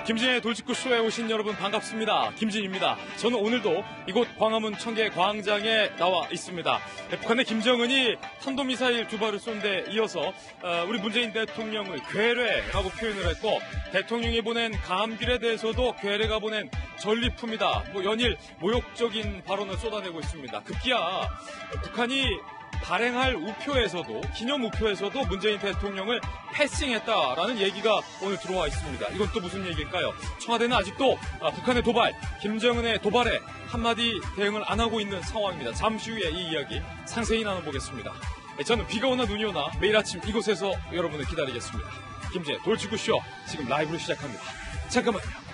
김진의 돌직구쇼에 오신 여러분 반갑습니다. 김진입니다. 저는 오늘도 이곳 광화문 청계 광장에 나와 있습니다. 북한의 김정은이 탄도미사일 2발을 쏜 데 이어서 우리 문재인 대통령을 괴뢰라고 표현을 했고, 대통령이 보낸 감귤에 대해서도 괴뢰가 보낸 전리품이다, 연일 모욕적인 발언을 쏟아내고 있습니다. 급기야 북한이 발행할 우표에서도, 기념 우표에서도 문재인 대통령을 패싱했다라는 얘기가 오늘 들어와 있습니다. 이건 또 무슨 얘기일까요? 청와대는 아직도 북한의 도발, 김정은의 도발에 한마디 대응을 안 하고 있는 상황입니다. 잠시 후에 이 이야기 상세히 나눠보겠습니다. 저는 비가 오나 눈이 오나 매일 아침 이곳에서 여러분을 기다리겠습니다. 김진의 돌직구쇼 지금 라이브로 시작합니다. 잠깐만요.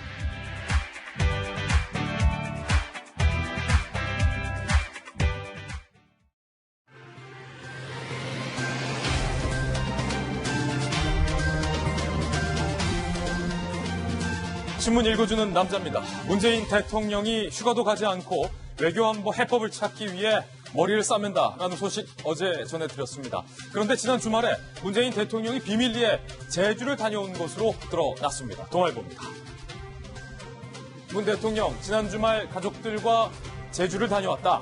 신문 읽어주는 남자입니다. 문재인 대통령이 휴가도 가지 않고 외교안보 해법을 찾기 위해 머리를 싸맨다라는 소식 어제 전해드렸습니다. 그런데 지난 주말에 문재인 대통령이 비밀리에 제주를 다녀온 것으로 드러났습니다. 동아일보입니다. 문 대통령 지난 주말 가족들과 제주를 다녀왔다.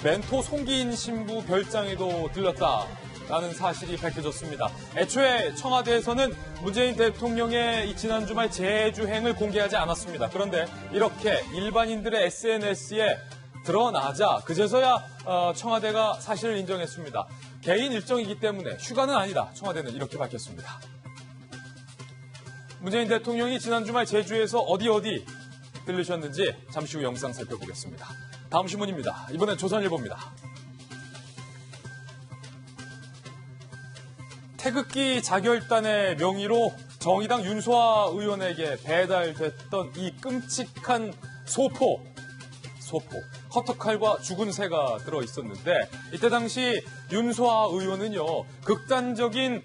멘토 송기인 신부 별장에도 들렀다. 라는 사실이 밝혀졌습니다. 애초에 청와대에서는 문재인 대통령의 이 지난 주말 제주행을 공개하지 않았습니다. 그런데 이렇게 일반인들의 SNS에 드러나자 그제서야 청와대가 사실을 인정했습니다. 개인 일정이기 때문에 휴가는 아니다. 청와대는 이렇게 밝혔습니다. 문재인 대통령이 지난 주말 제주에서 어디 들르셨는지 잠시 후 영상 살펴보겠습니다. 다음 신문입니다. 이번엔 조선일보입니다. 태극기 자결단의 명의로 정의당 윤소아 의원에게 배달됐던 이 끔찍한 소포, 커터칼과 죽은 새가 들어있었는데, 이때 당시 윤소아 의원은요, 극단적인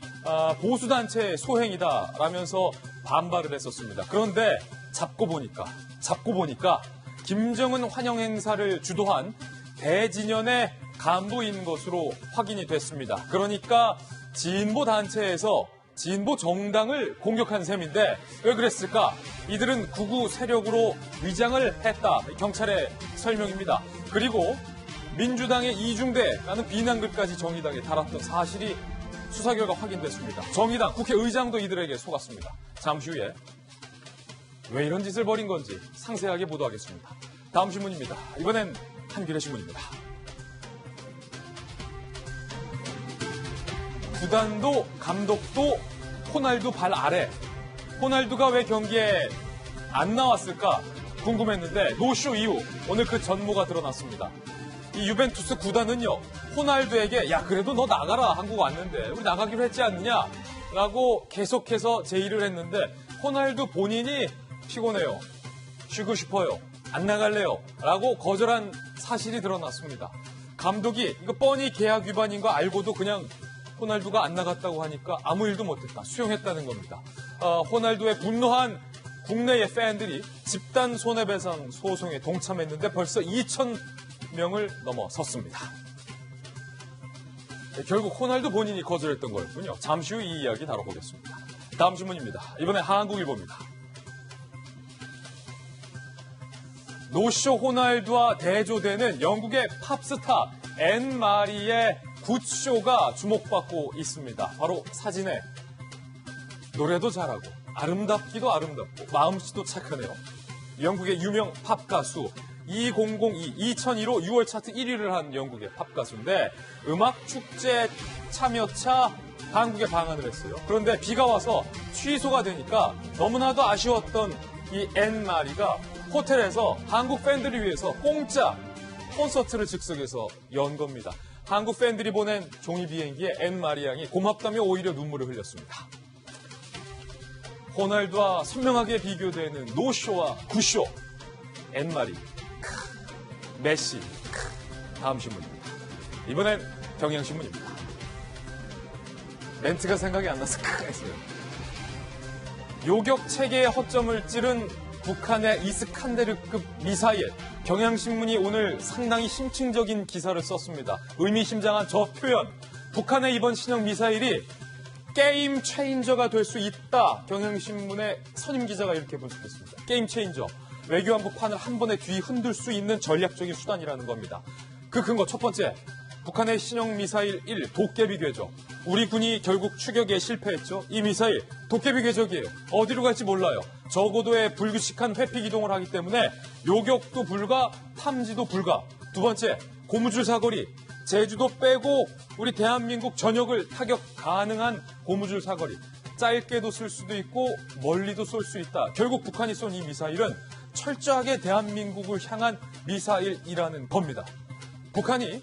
보수단체의 소행이다라면서 반발을 했었습니다. 그런데 잡고 보니까 김정은 환영 행사를 주도한 대진연의 간부인 것으로 확인이 됐습니다. 그러니까 진보 단체에서 진보 정당을 공격한 셈인데, 왜 그랬을까? 이들은 극우 세력으로 위장을 했다. 경찰의 설명입니다. 그리고 민주당의 이중대라는 비난글까지 정의당에 달았던 사실이 수사 결과 확인됐습니다. 정의당 국회의장도 이들에게 속았습니다. 잠시 후에 왜 이런 짓을 벌인 건지 상세하게 보도하겠습니다. 다음 신문입니다. 이번엔 한겨레 신문입니다. 구단도 감독도 호날두 발 아래. 호날두가 왜 경기에 안 나왔을까 궁금했는데 노쇼 이후 오늘 그 전모가 드러났습니다. 이 유벤투스 구단은요, 호날두에게 야 그래도 너 나가라, 한국 왔는데 우리 나가기로 했지 않느냐 라고 계속해서 제의를 했는데, 호날두 본인이 피곤해요, 쉬고 싶어요, 안 나갈래요 라고 거절한 사실이 드러났습니다. 감독이 이거 뻔히 계약 위반인 거 알고도 그냥 호날두가 안 나갔다고 하니까 아무 일도 못했다, 수용했다는 겁니다. 호날두의 분노한 국내의 팬들이 집단 손해배상 소송에 동참했는데 벌써 2,000명을 넘어섰습니다. 결국 호날두 본인이 거절했던 거였군요. 잠시 후 이 이야기 다뤄보겠습니다. 다음 신문입니다. 이번엔 한국일보입니다. 노쇼 호날두와 대조되는 영국의 팝스타 앤 마리의 굿쇼가 주목받고 있습니다. 바로 사진에 노래도 잘하고 아름답기도 아름답고 마음씨도 착하네요. 영국의 유명 팝 가수 2002로 6월 차트 1위를 한 영국의 팝 가수인데, 음악 축제 참여차 한국에 방한을 했어요. 그런데 비가 와서 취소가 되니까 너무나도 아쉬웠던 이 앤 마리가 호텔에서 한국 팬들을 위해서 공짜 콘서트를 즉석에서 연 겁니다. 한국 팬들이 보낸 종이 비행기에 앤 마리 양이 고맙다며 오히려 눈물을 흘렸습니다. 호날두와 선명하게 비교되는 노쇼와 굿쇼, 앤 마리, 메시. 다음 신문입니다. 이번엔 경향신문입니다. 멘트가 생각이 안 나서 했어요. 요격 체계의 허점을 찌른 북한의 이스칸데르급 미사일. 경향신문이 오늘 상당히 심층적인 기사를 썼습니다. 의미심장한 저 표현. 북한의 이번 신형 미사일이 게임 체인저가 될 수 있다. 경향신문의 선임 기자가 이렇게 분석했습니다. 게임 체인저. 외교안보 판을 한 번에 뒤흔들 수 있는 전략적인 수단이라는 겁니다. 그 근거 첫 번째. 북한의 신형 미사일 1 도깨비 궤적. 우리 군이 결국 추격에 실패했죠. 이 미사일 도깨비 궤적이에요. 어디로 갈지 몰라요. 저고도의 불규칙한 회피 기동을 하기 때문에 요격도 불가, 탐지도 불가. 두 번째, 고무줄 사거리. 제주도 빼고 우리 대한민국 전역을 타격 가능한 고무줄 사거리. 짧게도 쓸 수도 있고 멀리도 쏠 수 있다. 결국 북한이 쏜 이 미사일은 철저하게 대한민국을 향한 미사일이라는 겁니다. 북한이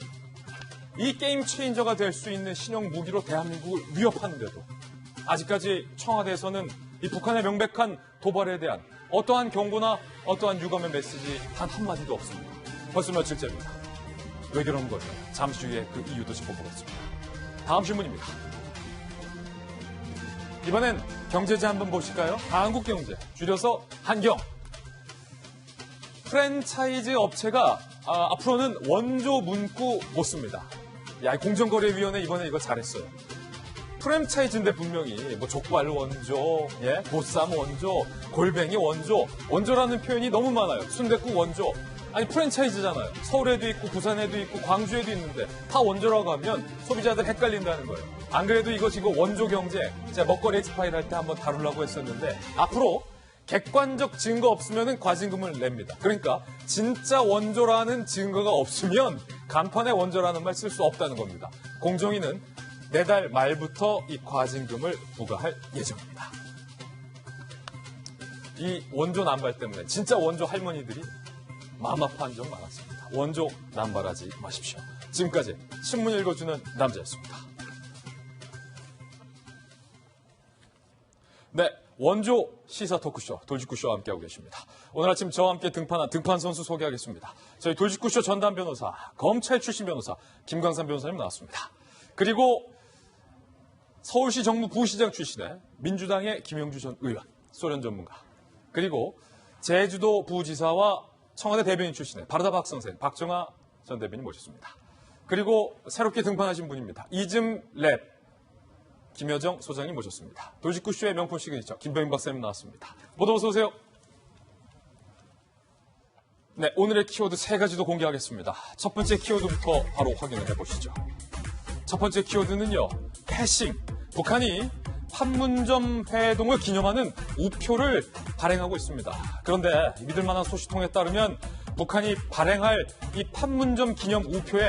이 게임 체인저가 될 수 있는 신형 무기로 대한민국을 위협하는데도 아직까지 청와대에서는 이 북한의 명백한 도발에 대한 어떠한 경고나 어떠한 유감의 메시지 단 한마디도 없습니다. 벌써 며칠째입니다. 왜 그런 걸까요? 잠시 후에 그 이유도 짚어보겠습니다. 다음 신문입니다. 이번엔 경제지 한번 보실까요? 한국경제, 줄여서 한경. 프랜차이즈 업체가 앞으로는 원조 문구 못 씁니다. 야, 공정거래위원회 이번에 이거 잘했어요. 프랜차이즈인데 분명히 뭐 족발 원조, 예, 보쌈 원조, 골뱅이 원조, 원조라는 표현이 너무 많아요. 순댓국 원조. 아니 프랜차이즈잖아요. 서울에도 있고 부산에도 있고 광주에도 있는데 다 원조라고 하면 소비자들 헷갈린다는 거예요. 안 그래도 이거 지금 원조 경제 제가 먹거리 엑스파일 할 때 한번 다루려고 했었는데 앞으로 객관적 증거 없으면 과징금을 냅니다. 그러니까 진짜 원조라는 증거가 없으면 간판에 원조라는 말 쓸 수 없다는 겁니다. 공정위는 내달 말부터 이 과징금을 부과할 예정입니다. 이 원조 남발 때문에 진짜 원조 할머니들이 마음 아파한 점 많았습니다. 원조 남발하지 마십시오. 지금까지 신문 읽어주는 남자였습니다. 네, 원조 시사 토크쇼 돌직구쇼와 함께하고 계십니다. 오늘 아침 저와 함께 등판한 등판 선수 소개하겠습니다. 저희 돌직구쇼 전담 변호사, 검찰 출신 변호사 김광삼 변호사님 나왔습니다. 그리고 서울시 정무 부시장 출신의 민주당의 김영주 전 의원, 소련 전문가. 그리고 제주도 부지사와 청와대 대변인 출신의 바르다 박성생, 박정아 전 대변인 모셨습니다. 그리고 새롭게 등판하신 분입니다. 이즘랩 김여정 소장님 모셨습니다. 돌직구쇼의 명품 시그니처 김병인 박사님 나왔습니다. 모두 어서 오세요. 네, 오늘의 키워드 3가지도 공개하겠습니다. 첫 번째 키워드부터 바로 확인을 해보시죠. 첫 번째 키워드는요, 패싱. 북한이 판문점 회동을 기념하는 우표를 발행하고 있습니다. 그런데 믿을만한 소식통에 따르면 북한이 발행할 이 판문점 기념 우표에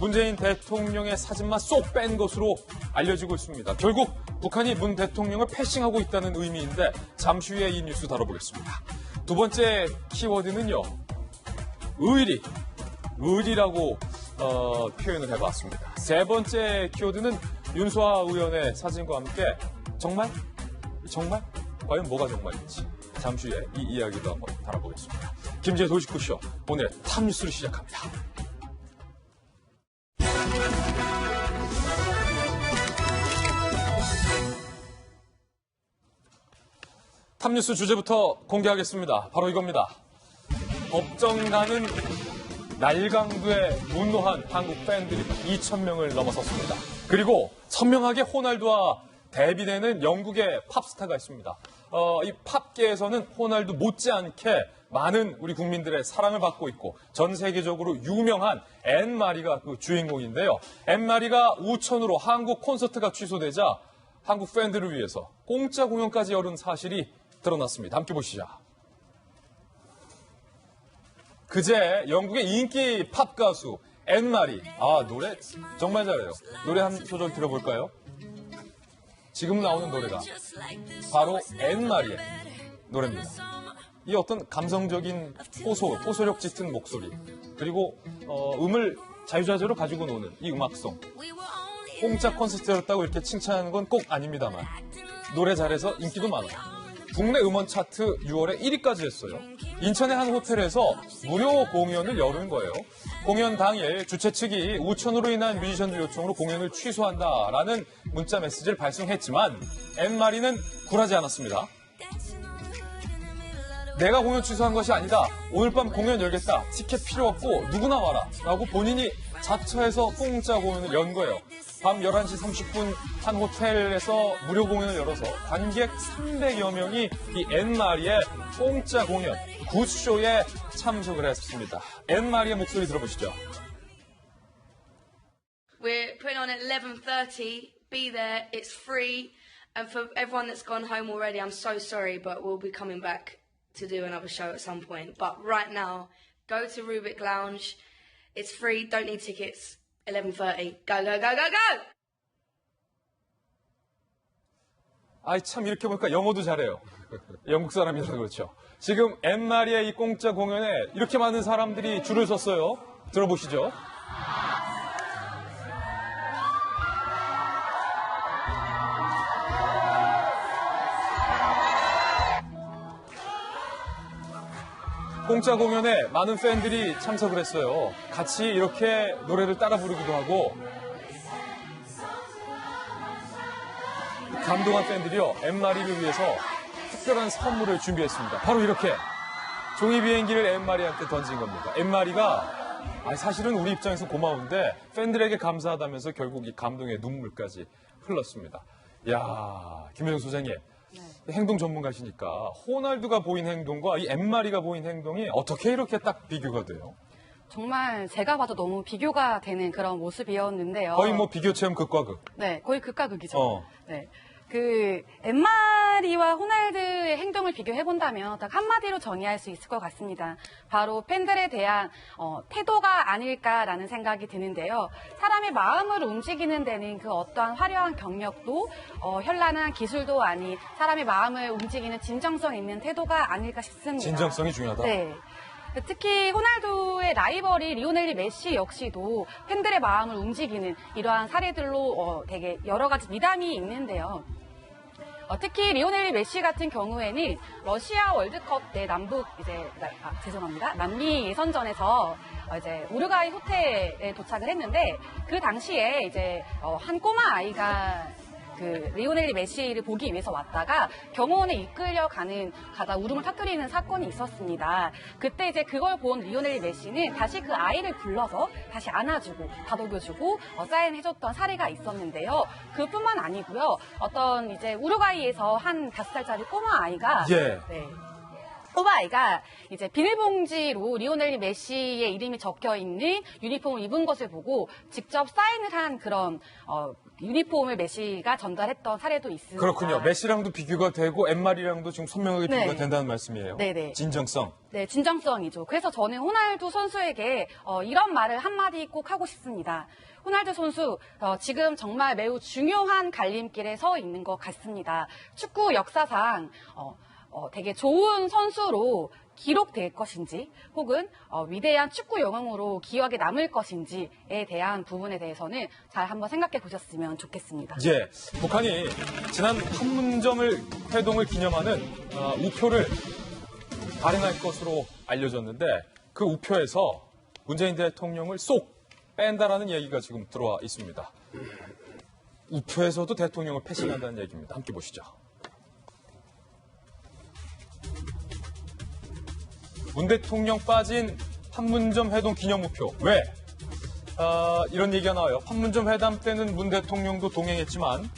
문재인 대통령의 사진만 쏙 뺀 것으로 알려지고 있습니다. 결국 북한이 문 대통령을 패싱하고 있다는 의미인데 잠시 후에 이 뉴스 다뤄보겠습니다. 두 번째 키워드는요, 의리라고 표현을 해봤습니다. 세 번째 키워드는 윤소아 의원의 사진과 함께 정말? 과연 뭐가 정말인지 잠시 후에 이 이야기도 한번 다뤄보겠습니다. 김재의 돌직구쇼 오늘의 탑뉴스를 시작합니다. 탑뉴스 주제부터 공개하겠습니다. 바로 이겁니다. 법정가는 날강도에 분노한 한국 팬들이 2,000명을 넘어섰습니다. 그리고 선명하게 호날두와 대비되는 영국의 팝스타가 있습니다. 이 팝계에서는 호날두 못지않게 많은 우리 국민들의 사랑을 받고 있고 전 세계적으로 유명한 앤마리가 그 주인공인데요. 앤마리가 우천으로 한국 콘서트가 취소되자 한국 팬들을 위해서 공짜 공연까지 열은 사실이 드러났습니다. 함께 보시죠. 그제 영국의 인기 팝 가수 앤마리, 노래 정말 잘해요. 노래 한 소절 들어볼까요? 지금 나오는 노래가 바로 앤마리의 노래입니다. 이 어떤 감성적인 호소력 짙은 목소리, 그리고 음을 자유자재로 가지고 노는 이 음악성. 공짜 콘서트였다고 이렇게 칭찬하는 건 꼭 아닙니다만 노래 잘해서 인기도 많아요. 국내 음원 차트 6월에 1위까지 했어요. 인천의 한 호텔에서 무료 공연을 열은 거예요. 공연 당일 주최 측이 우천으로 인한 뮤지션들 요청으로 공연을 취소한다라는 문자 메시지를 발송했지만 앤마리는 굴하지 않았습니다. 내가 공연 취소한 것이 아니다. 오늘 밤 공연 열겠다. 티켓 필요 없고 누구나 와라. 라고 본인이 자처해서 공짜 공연을 연 거예요. 밤 11시 30분 한 호텔에서 무료 공연을 열어서 관객 300여 명이 이 앤마리의 공짜 공연, 굿쇼에 참석을 했습니다. 앤마리의 목소리 들어보시죠. We're putting on at 11:30. Be there. It's free. And for everyone that's gone home already, I'm so sorry, but we'll be coming back to do another show at some point. But right now, go to Rubik Lounge. It's free. Don't need tickets. 11:30. Go, go, go, go, go! 아이, 참, 이렇게 보니까 영어도 잘해요. 영국 사람이라서 그렇죠. 지금 앤마리의 이 공짜 공연에 이렇게 많은 사람들이 줄을 섰어요. 들어보시죠. 공짜 공연에 많은 팬들이 참석을 했어요. 같이 이렇게 노래를 따라 부르기도 하고 감동한 팬들이요. 앤마리를 위해서 특별한 선물을 준비했습니다. 바로 이렇게 종이 비행기를 앤마리한테 던진 겁니다. 앤마리가 사실은 우리 입장에서 고마운데 팬들에게 감사하다면서 결국 이 감동의 눈물까지 흘렀습니다. 이야, 김효정 소장님. 네. 행동 전문가시니까 호날두가 보인 행동과 이 앤마리가 보인 행동이 어떻게 이렇게 딱 비교가 돼요? 정말 제가 봐도 너무 비교가 되는 그런 모습이었는데요. 거의 뭐 비교 체험 극과 극. 네, 거의 극과 극이죠. 네. 그 앤마리와 호날두의 행동을 비교해 본다면 딱 한마디로 정의할 수 있을 것 같습니다. 바로 팬들에 대한 태도가 아닐까라는 생각이 드는데요. 사람의 마음을 움직이는 데는 그 어떠한 화려한 경력도 현란한 기술도 아닌 사람의 마음을 움직이는 진정성 있는 태도가 아닐까 싶습니다. 진정성이 중요하다. 네. 특히 호날두의 라이벌이 리오넬 메시 역시도 팬들의 마음을 움직이는 이러한 사례들로 되게 여러 가지 미담이 있는데요. 특히 리오넬 메시 같은 경우에는 러시아 월드컵 때 남미 예선전에서 이제 우루과이 호텔에 도착을 했는데 그 당시에 이제 한 꼬마 아이가 그 리오넬 메시를 보기 위해서 왔다가 경호원에 가다 울음을 터뜨리는 사건이 있었습니다. 그때 이제 그걸 본 리오넬 메시는 다시 그 아이를 불러서 다시 안아주고 다독여주고 사인해줬던 사례가 있었는데요. 그뿐만 아니고요. 어떤 이제 우루과이에서 한 5살짜리 꼬마 아이가 예. 네. 꼬마아이가 이제 비닐봉지로 리오넬 메시의 이름이 적혀 있는 유니폼을 입은 것을 보고 직접 사인을 한 그런 유니폼을 메시가 전달했던 사례도 있습니다. 그렇군요. 메시랑도 비교가 되고 앤마리랑도 지금 선명하게 비교가 네. 된다는 말씀이에요. 네네. 진정성. 네, 진정성이죠. 그래서 저는 호날두 선수에게 이런 말을 한마디 꼭 하고 싶습니다. 호날두 선수, 지금 정말 매우 중요한 갈림길에 서 있는 것 같습니다. 축구 역사상 되게 좋은 선수로 기록될 것인지 혹은 위대한 축구 영웅으로 기억에 남을 것인지에 대한 부분에 대해서는 잘 한번 생각해 보셨으면 좋겠습니다. 예, 북한이 지난 판문점을 회동을 기념하는 우표를 발행할 것으로 알려졌는데 그 우표에서 문재인 대통령을 쏙 뺀다라는 얘기가 지금 들어와 있습니다. 우표에서도 대통령을 패싱한다는 얘기입니다. 함께 보시죠. 문 대통령 빠진 판문점 회동 기념우표. 왜? 이런 얘기가 나와요. 판문점 회담 때는 문 대통령도 동행했지만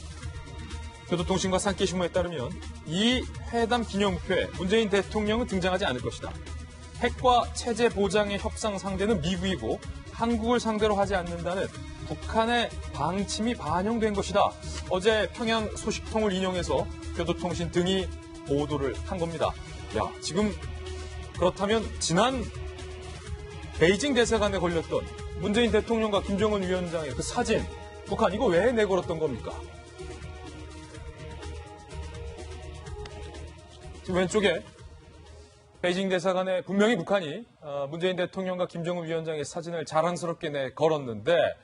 교도통신과 산케신문에 따르면 이 회담 기념우표에 문재인 대통령은 등장하지 않을 것이다. 핵과 체제 보장의 협상 상대는 미국이고 한국을 상대로 하지 않는다는 북한의 방침이 반영된 것이다. 어제 평양 소식통을 인용해서 교도통신 등이 보도를 한 겁니다. 야, 지금 그렇다면 지난 베이징 대사관에 걸렸던 문재인 대통령과 김정은 위원장의 그 사진, 북한 이거 왜 내걸었던 겁니까? 지금 왼쪽에 베이징 대사관에 분명히 북한이 문재인 대통령과 김정은 위원장의 사진을 자랑스럽게 내걸었는데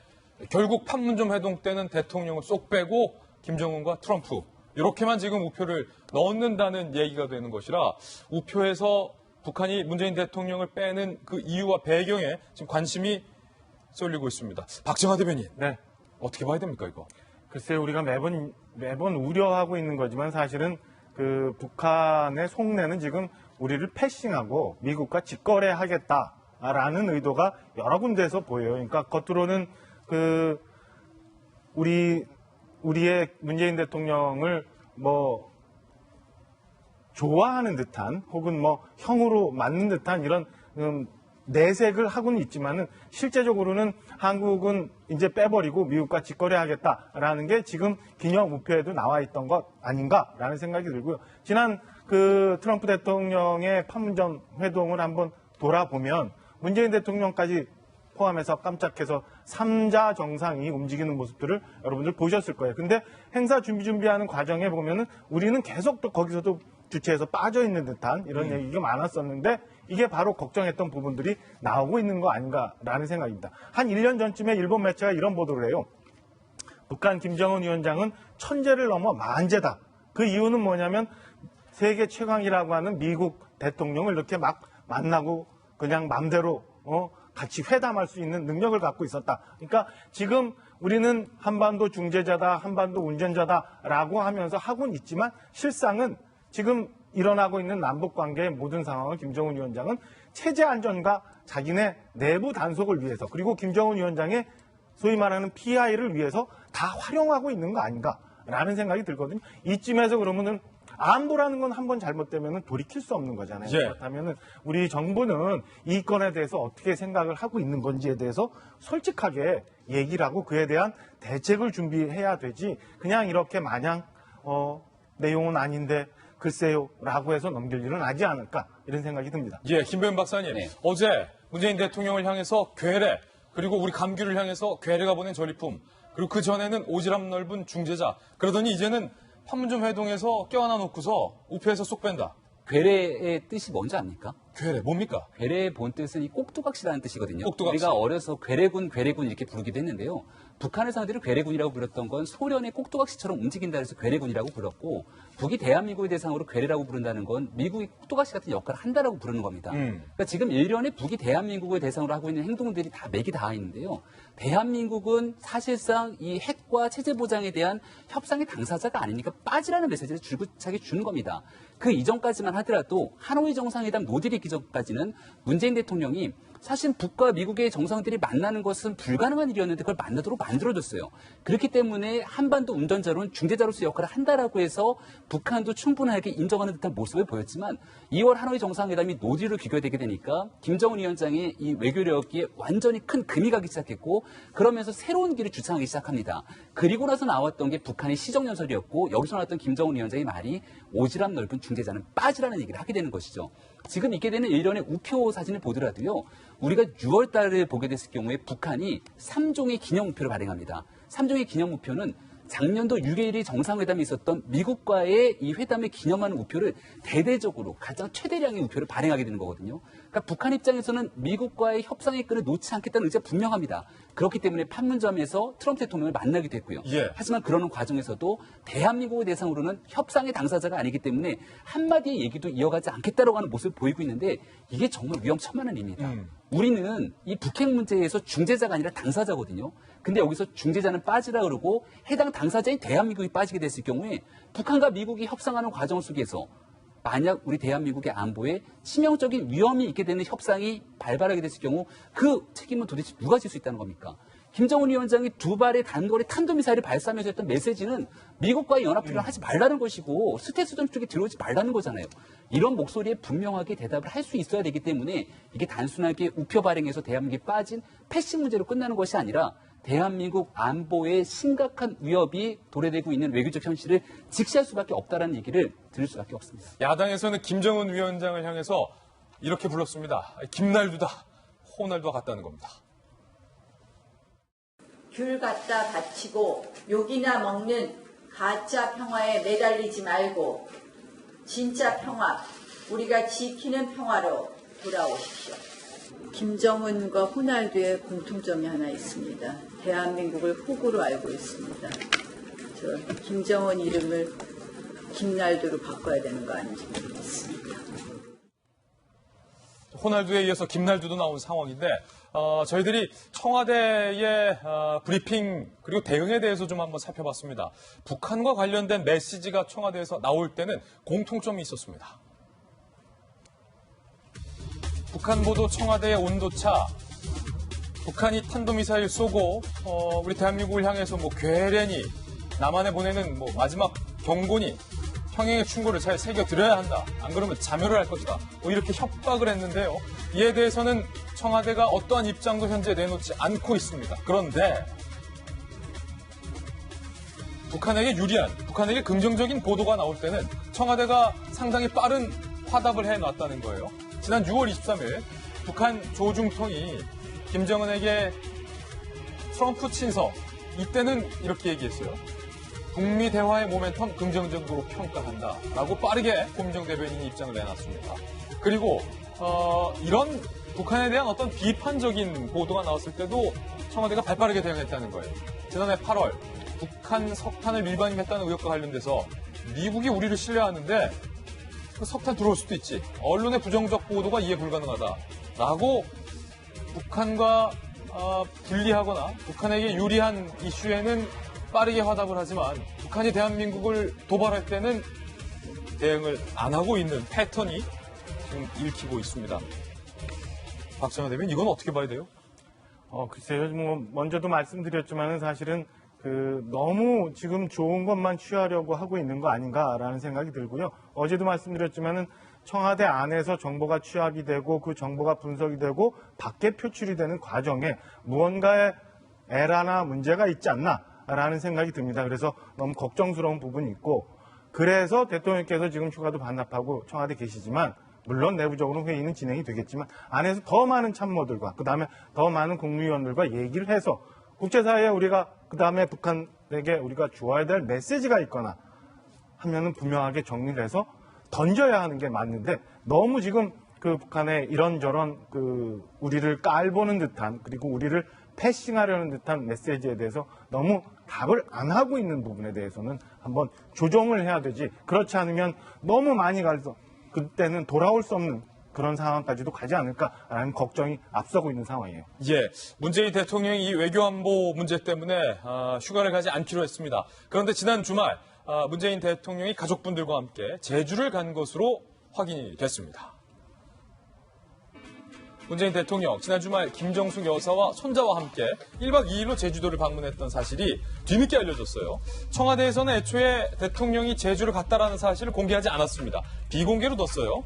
결국 판문점 회동 때는 대통령을 쏙 빼고 김정은과 트럼프 이렇게만 지금 우표를 넣는다는 얘기가 되는 것이라 우표에서 북한이 문재인 대통령을 빼는 그 이유와 배경에 지금 관심이 쏠리고 있습니다. 박정하 대변인, 네. 어떻게 봐야 됩니까 이거? 글쎄요, 우리가 매번 우려하고 있는 거지만 사실은 그 북한의 속내는 지금 우리를 패싱하고 미국과 직거래하겠다라는 의도가 여러 군데에서 보여요. 그러니까 겉으로는 그 우리의 문재인 대통령을 뭐 좋아하는 듯한 혹은 뭐 형으로 맞는 듯한 이런 내색을 하고는 있지만은 실제적으로는 한국은 이제 빼버리고 미국과 직거래하겠다라는 게 지금 기념 우표에도 나와 있던 것 아닌가라는 생각이 들고요. 지난 그 트럼프 대통령의 판문점 회동을 한번 돌아보면 문재인 대통령까지 포함해서 깜짝해서 3자 정상이 움직이는 모습들을 여러분들 보셨을 거예요. 근데 행사 준비하는 과정에 보면은 우리는 계속 또 거기서도 주체에서 빠져 있는 듯한 이런 얘기가 많았었는데 이게 바로 걱정했던 부분들이 나오고 있는 거 아닌가라는 생각입니다. 한 1년 전쯤에 일본 매체가 이런 보도를 해요. 북한 김정은 위원장은 천재를 넘어 만재다. 그 이유는 뭐냐면 세계 최강이라고 하는 미국 대통령을 이렇게 막 만나고 그냥 맘대로 같이 회담할 수 있는 능력을 갖고 있었다. 그러니까 지금 우리는 한반도 중재자다, 한반도 운전자다라고 하면서 하고는 있지만 실상은 지금 일어나고 있는 남북 관계의 모든 상황을 김정은 위원장은 체제 안전과 자기네 내부 단속을 위해서 그리고 김정은 위원장의 소위 말하는 PI를 위해서 다 활용하고 있는 거 아닌가라는 생각이 들거든요. 이쯤에서 그러면은 안보라는 건 한번 잘못되면 돌이킬 수 없는 거잖아요. 예. 그렇다면 우리 정부는 이 건에 대해서 어떻게 생각을 하고 있는 건지에 대해서 솔직하게 얘기를 하고 그에 대한 대책을 준비해야 되지 그냥 이렇게 마냥 내용은 아닌데 글쎄요 라고 해서 넘길 일은 하지 않을까 이런 생각이 듭니다. 예, 김병현 박사님. 네. 어제 문재인 대통령을 향해서 괴뢰, 그리고 우리 감귤을 향해서 괴뢰가 보낸 전리품, 그리고 그 전에는 오지랖 넓은 중재자. 그러더니 이제는 판문점 회동에서 껴안아 놓고서 우표에서 쏙 뺀다. 괴뢰의 뜻이 뭔지 압니까? 괴뢰, 뭡니까? 괴뢰의 본 뜻은 이 꼭두각시라는 뜻이거든요. 꼭두각시. 우리가 어려서 괴뢰군 이렇게 부르기도 했는데요. 북한의 상대로 괴뢰군이라고 불렀던 건 소련의 꼭두각시처럼 움직인다 해서 괴뢰군이라고 불렀고 북이 대한민국의 대상으로 괴뢰라고 부른다는 건 미국이 꼭두각시 같은 역할을 한다라고 부르는 겁니다. 그러니까 지금 일련의 북이 대한민국을 대상으로 하고 있는 행동들이 다 맥이 닿아 있는데요. 대한민국은 사실상 이 핵과 체제 보장에 대한 협상의 당사자가 아니니까 빠지라는 메시지를 줄기차게 준 겁니다. 그 이전까지만 하더라도 하노이 정상회담 노딜이 있기 전까지는 문재인 대통령이 사실 북과 미국의 정상들이 만나는 것은 불가능한 일이었는데 그걸 만나도록 만들어줬어요. 그렇기 때문에 한반도 운전자로는 중재자로서 역할을 한다라고 해서 북한도 충분하게 인정하는 듯한 모습을 보였지만 2월 하노이 정상회담이 노딜로 귀결되게 되니까 김정은 위원장의 이 외교력이 완전히 큰 금이 가기 시작했고 그러면서 새로운 길을 주창하기 시작합니다. 그리고 나서 나왔던 게 북한의 시정연설이었고 여기서 나왔던 김정은 위원장의 말이 오지랖 넓은 중재자는 빠지라는 얘기를 하게 되는 것이죠. 지금 있게 되는 일련의 우표 사진을 보더라도요. 우리가 6월 달에 보게 됐을 경우에 북한이 3종의 기념 우표를 발행합니다. 3종의 기념 우표는 작년도 6.1이 정상회담이 있었던 미국과의 이 회담을 기념하는 우표를 대대적으로 가장 최대량의 우표를 발행하게 되는 거거든요. 그러니까 북한 입장에서는 미국과의 협상의 끈을 놓지 않겠다는 의지가 분명합니다. 그렇기 때문에 판문점에서 트럼프 대통령을 만나게 됐고요. 예. 하지만 그러는 과정에서도 대한민국을 대상으로는 협상의 당사자가 아니기 때문에 한마디의 얘기도 이어가지 않겠다라고 하는 모습을 보이고 있는데 이게 정말 위험천만한 일입니다. 우리는 이 북핵 문제에서 중재자가 아니라 당사자거든요. 근데 여기서 중재자는 빠지라 그러고 해당 당사자인 대한민국이 빠지게 됐을 경우에 북한과 미국이 협상하는 과정 속에서 만약 우리 대한민국의 안보에 치명적인 위험이 있게 되는 협상이 발발하게 됐을 경우 그 책임은 도대체 누가 질 수 있다는 겁니까? 김정은 위원장이 2발의 단거리 탄도미사일을 발사하면서 했던 메시지는 미국과의 연합훈련을 하지 말라는 것이고 스텔스전 쪽에 들어오지 말라는 거잖아요. 이런 목소리에 분명하게 대답을 할 수 있어야 되기 때문에 이게 단순하게 우표 발행해서 대한민국이 빠진 패싱 문제로 끝나는 것이 아니라 대한민국 안보에 심각한 위협이 도래되고 있는 외교적 현실을 직시할 수밖에 없다는 얘기를 들을 수밖에 없습니다. 야당에서는 김정은 위원장을 향해서 이렇게 불렀습니다. 김날두다, 호날두와 같다는 겁니다. 귤 갖다 바치고 욕이나 먹는 가짜 평화에 매달리지 말고 진짜 평화, 우리가 지키는 평화로 돌아오십시오. 김정은과 호날두의 공통점이 하나 있습니다. 대한민국을 호구로 알고 있습니다. 저 김정은 이름을 김날두로 바꿔야 되는 거 아닌지 모르겠습니다. 호날두에 이어서 김날두도 나온 상황인데 저희들이 청와대의 브리핑 그리고 대응에 대해서 좀 한번 살펴봤습니다. 북한과 관련된 메시지가 청와대에서 나올 때는 공통점이 있었습니다. 북한 보도 청와대의 온도차 북한이 탄도미사일 쏘고 우리 대한민국을 향해서 뭐 괴뢰니 남한에 보내는 뭐 마지막 경고니 평행의 충고를 잘 새겨드려야 한다. 안 그러면 자멸을 할 것이다. 뭐 이렇게 협박을 했는데요. 이에 대해서는 청와대가 어떠한 입장도 현재 내놓지 않고 있습니다. 그런데 북한에게 유리한, 북한에게 긍정적인 보도가 나올 때는 청와대가 상당히 빠른 화답을 해놨다는 거예요. 지난 6월 23일 북한 조중통이 김정은에게 트럼프 친서, 이때는 이렇게 얘기했어요. 북미 대화의 모멘텀 긍정적으로 평가한다라고 빠르게 고민정 대변인이 입장을 내놨습니다. 그리고 이런 북한에 대한 어떤 비판적인 보도가 나왔을 때도 청와대가 발빠르게 대응했다는 거예요. 지난해 8월 북한 석탄을 밀반입했다는 의혹과 관련돼서 미국이 우리를 신뢰하는데 그 석탄 들어올 수도 있지. 언론의 부정적 보도가 이해 불가능하다라고 북한과 분리하거나 북한에게 유리한 이슈에는 빠르게 화답을 하지만 북한이 대한민국을 도발할 때는 대응을 안 하고 있는 패턴이 지금 읽히고 있습니다. 박정현 대변인, 이건 어떻게 봐야 돼요? 글쎄요. 뭐 먼저도 말씀드렸지만은 사실은 너무 지금 좋은 것만 취하려고 하고 있는 거 아닌가라는 생각이 들고요. 어제도 말씀드렸지만은 청와대 안에서 정보가 취합이 되고 그 정보가 분석이 되고 밖에 표출이 되는 과정에 무언가의 에러나 문제가 있지 않나라는 생각이 듭니다. 그래서 너무 걱정스러운 부분이 있고, 그래서 대통령께서 지금 휴가도 반납하고 청와대 계시지만, 물론 내부적으로 회의는 진행이 되겠지만 안에서 더 많은 참모들과 그다음에 더 많은 국무위원들과 얘기를 해서 국제사회에 우리가 그다음에 북한에게 우리가 주어야 될 메시지가 있거나 하면은 분명하게 정리를 해서 던져야 하는 게 맞는데, 너무 지금 그 북한의 이런저런 우리를 깔보는 듯한, 그리고 우리를 패싱하려는 듯한 메시지에 대해서 너무 답을 안 하고 있는 부분에 대해서는 한번 조정을 해야 되지, 그렇지 않으면 너무 많이 가서 그때는 돌아올 수 없는 그런 상황까지도 가지 않을까라는 걱정이 앞서고 있는 상황이에요. 예, 문재인 대통령이 이 외교안보 문제 때문에 휴가를 가지 않기로 했습니다. 그런데 지난 주말 문재인 대통령이 가족분들과 함께 제주를 간 것으로 확인이 됐습니다. 문재인 대통령 지난 주말 김정숙 여사와 손자와 함께 1박 2일로 제주도를 방문했던 사실이 뒤늦게 알려졌어요. 청와대에서는 애초에 대통령이 제주를 갔다라는 사실을 공개하지 않았습니다. 비공개로 뒀어요.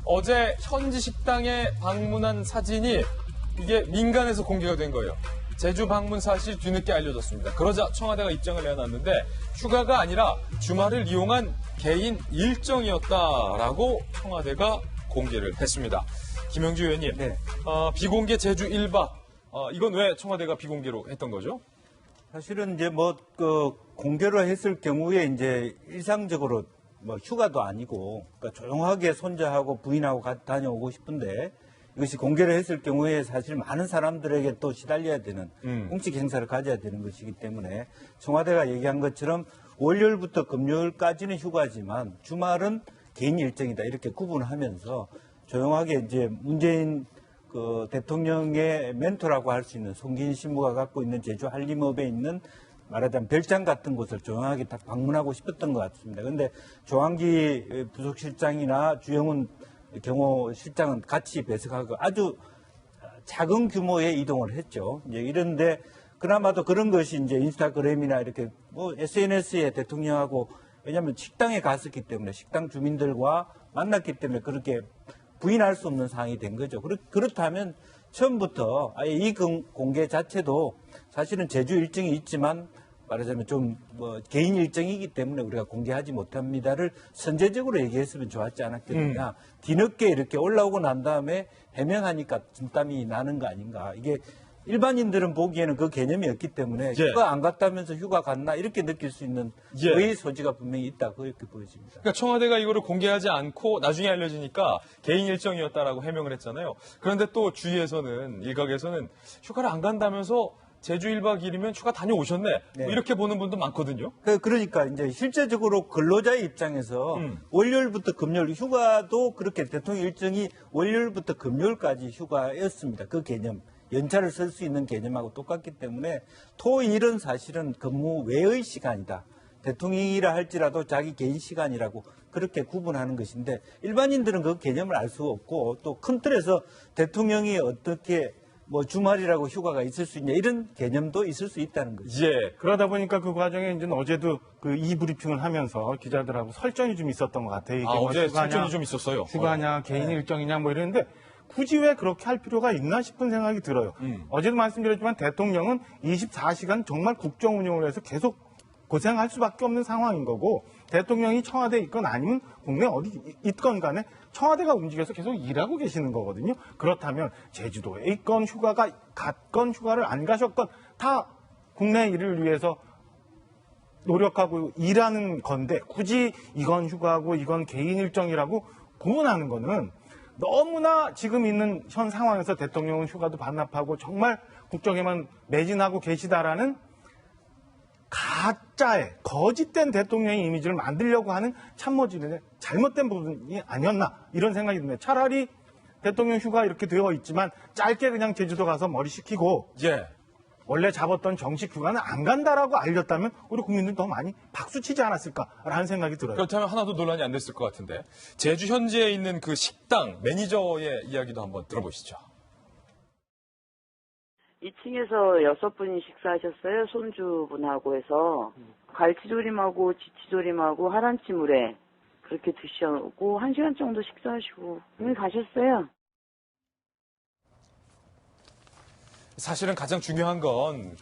어제 현지 식당에 방문한 사진이 이게 민간에서 공개가 된 거예요. 제주 방문 사실 뒤늦게 알려졌습니다. 그러자 청와대가 입장을 내놨는데 휴가가 아니라 주말을 이용한 개인 일정이었다라고 청와대가 공개를 했습니다. 김영주 의원님, 네. 비공개 제주 1박, 이건 왜 청와대가 비공개로 했던 거죠? 사실은 이제 공개로 했을 경우에 이제 일상적으로 휴가도 아니고, 그러니까 조용하게 손자하고 부인하고 다녀오고 싶은데, 이것이 공개를 했을 경우에 사실 많은 사람들에게 또 시달려야 되는 공식 행사를 가져야 되는 것이기 때문에 청와대가 얘기한 것처럼 월요일부터 금요일까지는 휴가지만 주말은 개인 일정이다, 이렇게 구분하면서 조용하게 이제 문재인 대통령의 멘토라고 할 수 있는 송기인 신부가 갖고 있는 제주 한림읍에 있는 말하자면 별장 같은 곳을 조용하게 딱 방문하고 싶었던 것 같습니다. 그런데 조항기 부속실장이나 주영훈 경호실장은 같이 배석하고 아주 작은 규모의 이동을 했죠. 이제 이런데 그나마도 그런 것이 이제 인스타그램이나 이렇게 SNS에 대통령하고, 왜냐하면 식당에 갔었기 때문에 식당 주민들과 만났기 때문에 그렇게 부인할 수 없는 상황이 된 거죠. 그렇다면 처음부터 아예 이 공개 자체도 사실은 제주 일정이 있지만 말하자면 좀 개인 일정이기 때문에 우리가 공개하지 못합니다를 선제적으로 얘기했으면 좋았지 않았겠느냐. 뒤늦게 이렇게 올라오고 난 다음에 해명하니까 진땀이 나는 거 아닌가. 이게 일반인들은 보기에는 그 개념이 없기 때문에 휴가 안 갔다면서 휴가 갔나 이렇게 느낄 수 있는 의 소지가 분명히 있다, 그렇게 보여집니다. 그러니까 청와대가 이거를 공개하지 않고 나중에 알려지니까 개인 일정이었다라고 해명을 했잖아요. 그런데 또 주위에서는, 일각에서는 휴가를 안 간다면서 제주 1박 2일이면 휴가 다녀오셨네, 네. 이렇게 보는 분도 많거든요. 그러니까 이제 실제적으로 근로자의 입장에서 월요일부터 금요일 휴가도 그렇게 대통령 일정이 월요일부터 금요일까지 휴가였습니다. 그 개념. 연차를 쓸 수 있는 개념하고 똑같기 때문에 토일은 사실은 근무 외의 시간이다. 대통령이라 할지라도 자기 개인 시간이라고 그렇게 구분하는 것인데 일반인들은 그 개념을 알 수 없고 또 큰 틀에서 대통령이 어떻게 뭐 주말이라고 휴가가 있을 수 있냐 이런 개념도 있을 수 있다는 거죠. 예. 그러다 보니까 그 과정에 이제 어제도 그 이브리핑을 하면서 기자들하고 설전이 좀 있었던 것 같아요. 이게 뭐 어제 휴가냐, 설전이 좀 있었어요. 휴가냐, 개인 일정이냐 뭐 이랬는데 굳이 왜 그렇게 할 필요가 있나 싶은 생각이 들어요. 어제도 말씀드렸지만 대통령은 24시간 정말 국정 운영을 해서 계속 고생할 수밖에 없는 상황인 거고 대통령이 청와대에 있건 아니면 국내 어디 있건 간에 청와대가 움직여서 계속 일하고 계시는 거거든요. 그렇다면 제주도에 있건 휴가가 갔건 휴가를 안 가셨건 다 국내 일을 위해서 노력하고 일하는 건데 굳이 이건 휴가고 이건 개인 일정이라고 구분하는 거는 너무나 지금 있는 현 상황에서 대통령은 휴가도 반납하고 정말 국정에만 매진하고 계시다라는 가짜의 거짓된 대통령의 이미지를 만들려고 하는 참모진의 잘못된 부분이 아니었나 이런 생각이 듭니다. 차라리 대통령 휴가 이렇게 되어 있지만 짧게 그냥 제주도 가서 머리 식히고 예. 원래 잡았던 정식 휴가는 안 간다라고 알렸다면 우리 국민들이 더 많이 박수치지 않았을까라는 생각이 들어요. 그렇다면 하나도 논란이 안 됐을 것 같은데 제주 현지에 있는 그 식당 매니저의 이야기도 한번 들어보시죠. 2층에서 6분이 식사하셨어요. 손주분하고 해서 갈치조림하고 지치조림하고 하란치물에 그렇게 드시고 1시간 정도 식사하시고 이미 가셨어요. 사실은 가장 중요한 건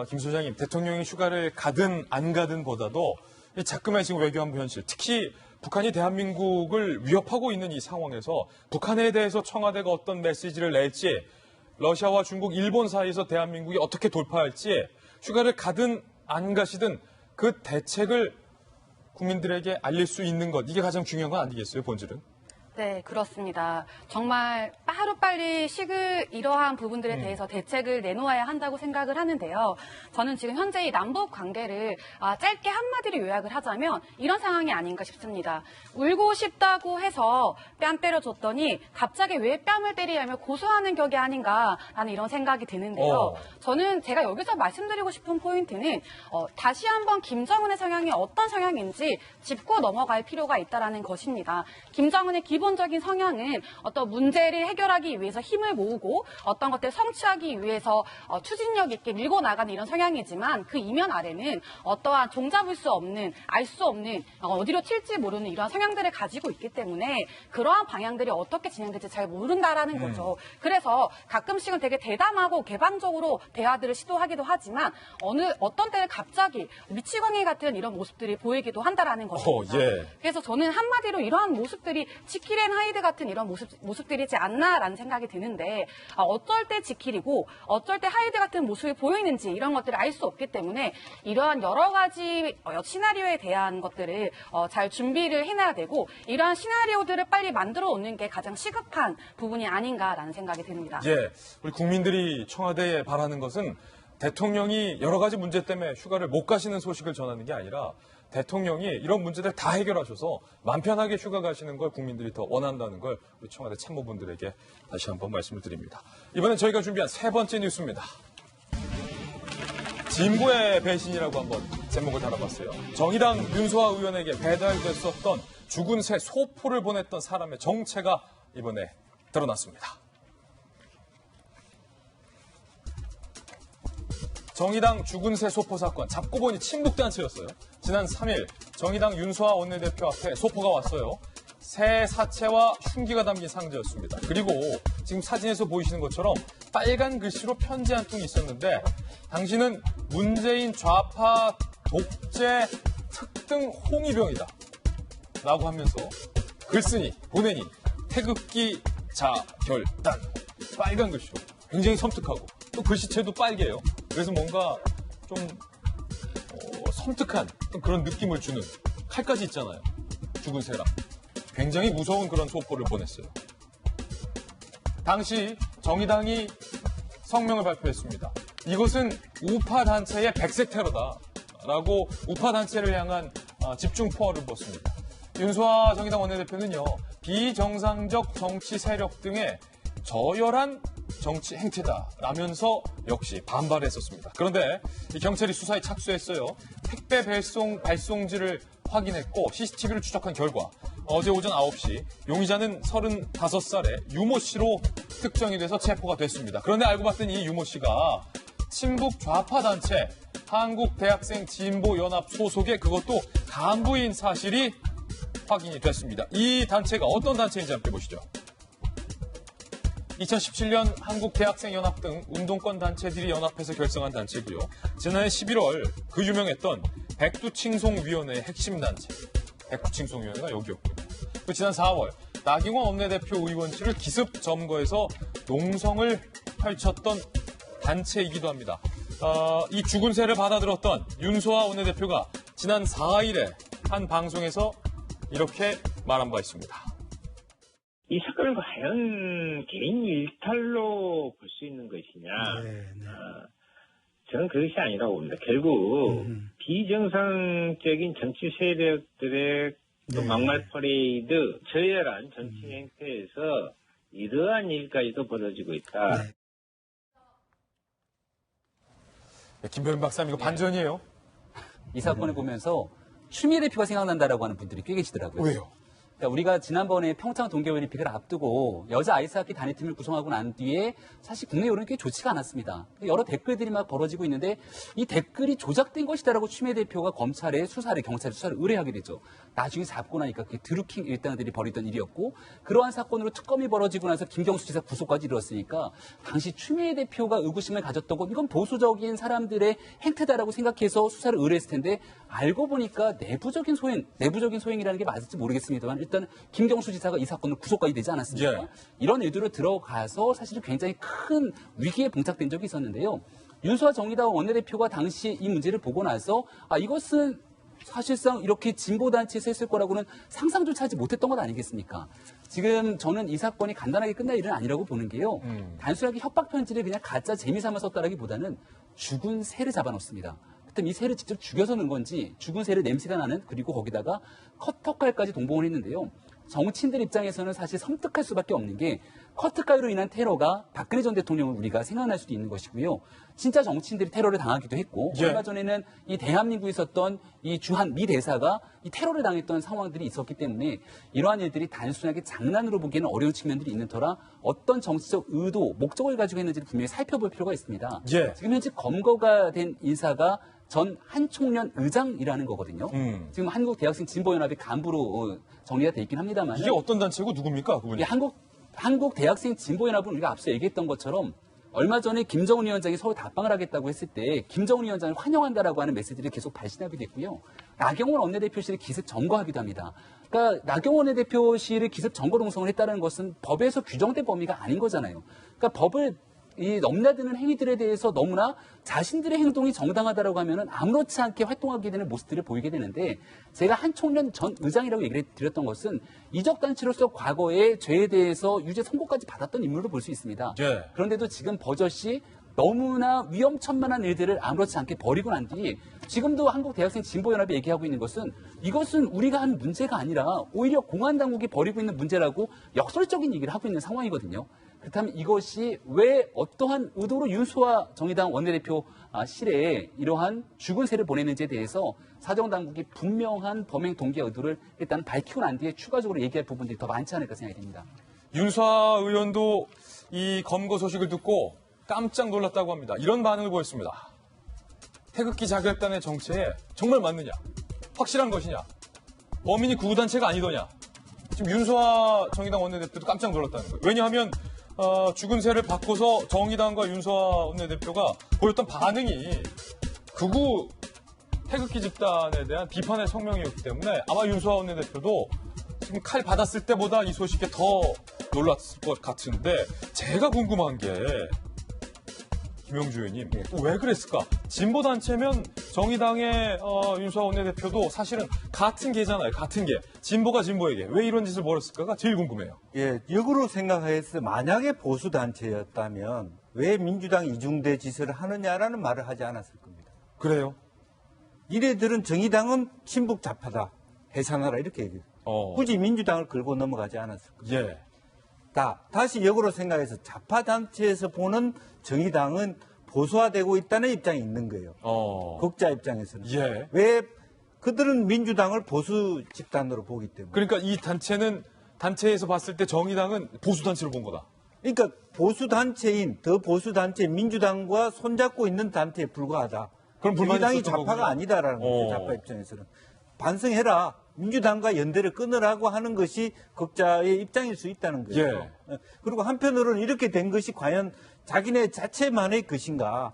김 소장님 대통령이 휴가를 가든 안 가든 보다도 이 자꾸만 지금 외교안보 현실 특히 북한이 대한민국을 위협하고 있는 이 상황에서 북한에 대해서 청와대가 어떤 메시지를 낼지 러시아와 중국, 일본 사이에서 대한민국이 어떻게 돌파할지 휴가를 가든 안 가시든 그 대책을 국민들에게 알릴 수 있는 것 이게 가장 중요한 건 아니겠어요, 본질은? 네, 그렇습니다. 정말 하루빨리 이러한 부분들에 대해서 대책을 내놓아야 한다고 생각을 하는데요. 저는 지금 현재 이 남북 관계를 짧게 한마디로 요약을 하자면 이런 상황이 아닌가 싶습니다. 울고 싶다고 해서 뺨 때려줬더니 갑자기 왜 뺨을 때리냐며 고소하는 격이 아닌가라는 이런 생각이 드는데요. 저는 제가 여기서 말씀드리고 싶은 포인트는 다시 한번 김정은의 성향이 어떤 성향인지 짚고 넘어갈 필요가 있다는 것입니다. 김정은의 기본적인 성향은 어떤 문제를 해결하기 위해서 힘을 모으고 어떤 것들을 성취하기 위해서 추진력 있게 밀고 나가는 이런 성향이지만 그 이면 아래는 어떠한 종잡을 수 없는, 알 수 없는, 어디로 튈지 모르는 이러한 성향들을 가지고 있기 때문에 그러한 방향들이 어떻게 진행될지 잘 모른다라는 거죠. 그래서 가끔씩은 되게 대담하고 개방적으로 대화들을 시도하기도 하지만 어떤 때는 갑자기 미치광이 같은 이런 모습들이 보이기도 한다라는 것입니다. 예. 그래서 저는 한마디로 이러한 모습들이 지킬 앤 하이드 같은 이런 모습들이지 않나라는 생각이 드는데 어쩔 때 지킬이고 어쩔 때 하이드 같은 모습이 보이는지 이런 것들을 알 수 없기 때문에 이러한 여러 가지 시나리오에 대한 것들을 잘 준비를 해놔야 되고 이러한 시나리오들을 빨리 만들어 놓는 게 가장 시급한 부분이 아닌가라는 생각이 듭니다. 예, 우리 국민들이 청와대에 바라는 것은 대통령이 여러 가지 문제 때문에 휴가를 못 가시는 소식을 전하는 게 아니라 대통령이 이런 문제들 다 해결하셔서 마음 편하게 휴가 가시는 걸 국민들이 더 원한다는 걸 우리 청와대 참모분들에게 다시 한번 말씀을 드립니다. 이번엔 저희가 준비한 세 번째 뉴스입니다. 진보의 배신이라고 한번 제목을 달아봤어요. 정의당 윤소아 의원에게 배달됐었던 죽은 새 소포를 보냈던 사람의 정체가 이번에 드러났습니다. 정의당 죽은 새 소포 사건 잡고 보니 친북단체였어요. 지난 3일 정의당 윤소아 원내대표 앞에 소포가 왔어요. 새 사체와 흉기가 담긴 상자였습니다. 그리고 지금 사진에서 보이시는 것처럼 빨간 글씨로 편지 한 통이 있었는데 당신은 문재인 좌파 독재 특등 홍위병이다 라고 하면서 글쓰니 보내니 태극기 자결단 빨간 글씨로 굉장히 섬뜩하고 또 글씨체도 빨개요. 그래서 뭔가 좀 섬뜩한 그런 느낌을 주는 칼까지 있잖아요. 죽은 새랑. 굉장히 무서운 그런 소포를 보냈어요. 당시 정의당이 성명을 발표했습니다. 이것은 우파 단체의 백색 테러다라고 우파 단체를 향한 집중 포화를 부었습니다. 윤소아 정의당 원내대표는요. 비정상적 정치 세력 등의 저열한 정치 행태다라면서 역시 반발했었습니다. 그런데 이 경찰이 수사에 착수했어요. 택배 발송지를 확인했고 CCTV를 추적한 결과 어제 오전 9시 용의자는 35살의 유모 씨로 특정이 돼서 체포가 됐습니다. 그런데 알고 봤더니 이 유모 씨가 친북 좌파 단체 한국대학생진보연합 소속의 그것도 간부인 사실이 확인이 됐습니다. 이 단체가 어떤 단체인지 함께 보시죠. 2017년 한국대학생연합 등 운동권 단체들이 연합해서 결성한 단체고요. 지난해 11월 그 유명했던 백두칭송위원회의 핵심 단체. 백두칭송위원회가 여기였고요. 그 지난 4월 나경원 원내대표 의원실을 기습 점거해서 농성을 펼쳤던 단체이기도 합니다. 이 죽은 새를 받아들었던 윤소아 원내대표가 지난 4일에 한 방송에서 이렇게 말한 바 있습니다. 이 사건을 과연 개인 일탈로 볼 수 있는 것이냐? 저는 그것이 아니라고 봅니다. 결국 비정상적인 정치 세력들의 또 막말 퍼레이드, 저열한 정치 행태에서 이러한 일까지도 벌어지고 있다. 김병민 박사님, 이거 반전이에요? 이 사건을 보면서 추미애 대표가 생각난다라고 하는 분들이 꽤 계시더라고요. 왜요? 그러니까 우리가 지난번에 평창 동계올림픽을 앞두고 여자 아이스하키 단일팀을 구성하고 난 뒤에 사실 국내 여론이 꽤 좋지가 않았습니다. 여러 댓글들이 막 벌어지고 있는데 이 댓글이 조작된 것이다라고 추미애 대표가 경찰에 수사를 의뢰하게 되죠. 나중에 잡고 나니까 그게 드루킹 일당들이 벌이던 일이었고 그러한 사건으로 특검이 벌어지고 나서 김경수 지사 구속까지 이뤘으니까 당시 추미애 대표가 의구심을 가졌던 건 이건 보수적인 사람들의 행태다라고 생각해서 수사를 의뢰했을 텐데 알고 보니까 내부적인 소행이라는 게 맞을지 모르겠습니다만 일단 김경수 지사가 이 사건을 구속까지 되지 않았습니까? 예. 이런 의도로 들어가서 사실은 굉장히 큰 위기에 봉착된 적이 있었는데요. 윤소아 정의당 원내대표가 당시 이 문제를 보고 나서 이것은 사실상 이렇게 진보단체에서 했을 거라고는 상상조차 하지 못했던 것 아니겠습니까? 지금 저는 이 사건이 간단하게 끝날 일은 아니라고 보는 게요. 단순하게 협박 편지를 그냥 가짜 재미삼아 썼다라기보다는 죽은 새를 잡아놓습니다. 그때 이 새를 직접 죽여서 넣은 건지 죽은 새를 냄새가 나는 그리고 거기다가 커터칼까지 동봉을 했는데요. 정치인들 입장에서는 사실 섬뜩할 수밖에 없는 게 커트가위로 인한 테러가 박근혜 전 대통령을 우리가 생각날 수도 있는 것이고요. 진짜 정치인들이 테러를 당하기도 했고 얼마 전에는 이 대한민국에 있었던 이 주한 미 대사가 이 테러를 당했던 상황들이 있었기 때문에 이러한 일들이 단순하게 장난으로 보기에는 어려운 측면들이 있는 터라 어떤 정치적 의도, 목적을 가지고 했는지를 분명히 살펴볼 필요가 있습니다. 예. 지금 현재 검거가 된 인사가 전 한총련 의장이라는 거거든요. 지금 한국대학생 진보연합의 간부로 정리가 돼 있긴 합니다만 이게 어떤 단체고 누굽니까, 그분이? 한국 대학생 진보연합은 우리가 앞서 얘기했던 것처럼 얼마 전에 김정은 위원장이 서울 답방을 하겠다고 했을 때 김정은 위원장을 환영한다라고 하는 메시지를 계속 발신하게 됐고요. 나경원 원내대표실을 기습 점거하기도 합니다. 그러니까 나경원 원내대표실을 기습 점거 동성을 했다는 것은 법에서 규정된 범위가 아닌 거잖아요. 그러니까 법을 이 넘나드는 행위들에 대해서 너무나 자신들의 행동이 정당하다라고 하면은 아무렇지 않게 활동하게 되는 모습들을 보이게 되는데 제가 한총련 전 의장이라고 얘기를 드렸던 것은 이적단체로서 과거에 죄에 대해서 유죄 선고까지 받았던 인물로 볼 수 있습니다. 예. 그런데도 지금 버젓이 너무나 위험천만한 일들을 아무렇지 않게 버리고 난 뒤 지금도 한국대학생 진보연합이 얘기하고 있는 것은 이것은 우리가 한 문제가 아니라 오히려 공안당국이 벌이고 있는 문제라고 역설적인 얘기를 하고 있는 상황이거든요. 그렇다면 이것이 왜 어떠한 의도로 윤소아 정의당 원내대표 실에 이러한 죽은 새를 보냈는지에 대해서 사정당국이 분명한 범행 동기와 의도를 일단 밝히고 난 뒤에 추가적으로 얘기할 부분들이 더 많지 않을까 생각이 듭니다. 윤소아 의원도 이 검거 소식을 듣고 깜짝 놀랐다고 합니다. 이런 반응을 보였습니다. 태극기 자결단의 정체에 정말 맞느냐? 확실한 것이냐? 범인이 구구단체가 아니더냐? 지금 윤소아 정의당 원내대표도 깜짝 놀랐다는 거예요. 왜냐하면 죽은 새를 바꿔서 정의당과 윤소아 원내대표가 보였던 반응이 극우 태극기 집단에 대한 비판의 성명이었기 때문에 아마 윤소아 원내대표도 지금 칼 받았을 때보다 이 소식에 더 놀랐을 것 같은데 제가 궁금한 게 김영주 의원님 왜 그랬을까? 진보단체면 정의당의 윤소아 원내대표도 사실은 같은 개잖아요. 같은 개. 진보가 진보에게 왜 이런 짓을 벌였을까가 제일 궁금해요. 예, 역으로 생각해서 만약에 보수단체였다면 왜 민주당 이중대 짓을 하느냐라는 말을 하지 않았을 겁니다. 그래요? 이래들은 정의당은 친북 좌파다. 해산하라 이렇게 얘기해요. 굳이 민주당을 걸고 넘어가지 않았을 겁니다. 예. 다시 역으로 생각해서 좌파 단체에서 보는 정의당은 보수화되고 있다는 입장이 있는 거예요. 극자 입장에서는. 예. 왜 그들은 민주당을 보수 집단으로 보기 때문에. 그러니까 이 단체는 단체에서 봤을 때 정의당은 보수 단체로 본 거다. 그러니까 보수 단체인 더 보수 단체 민주당과 손잡고 있는 단체에 불과하다. 그럼 불만이 민주당이 있었던 좌파가 거군요. 아니다라는 거죠. 좌파 입장에서는. 반성해라. 민주당과 연대를 끊으라고 하는 것이 극자의 입장일 수 있다는 거예요. 그리고 한편으로는 이렇게 된 것이 과연 자기네 자체만의 것인가.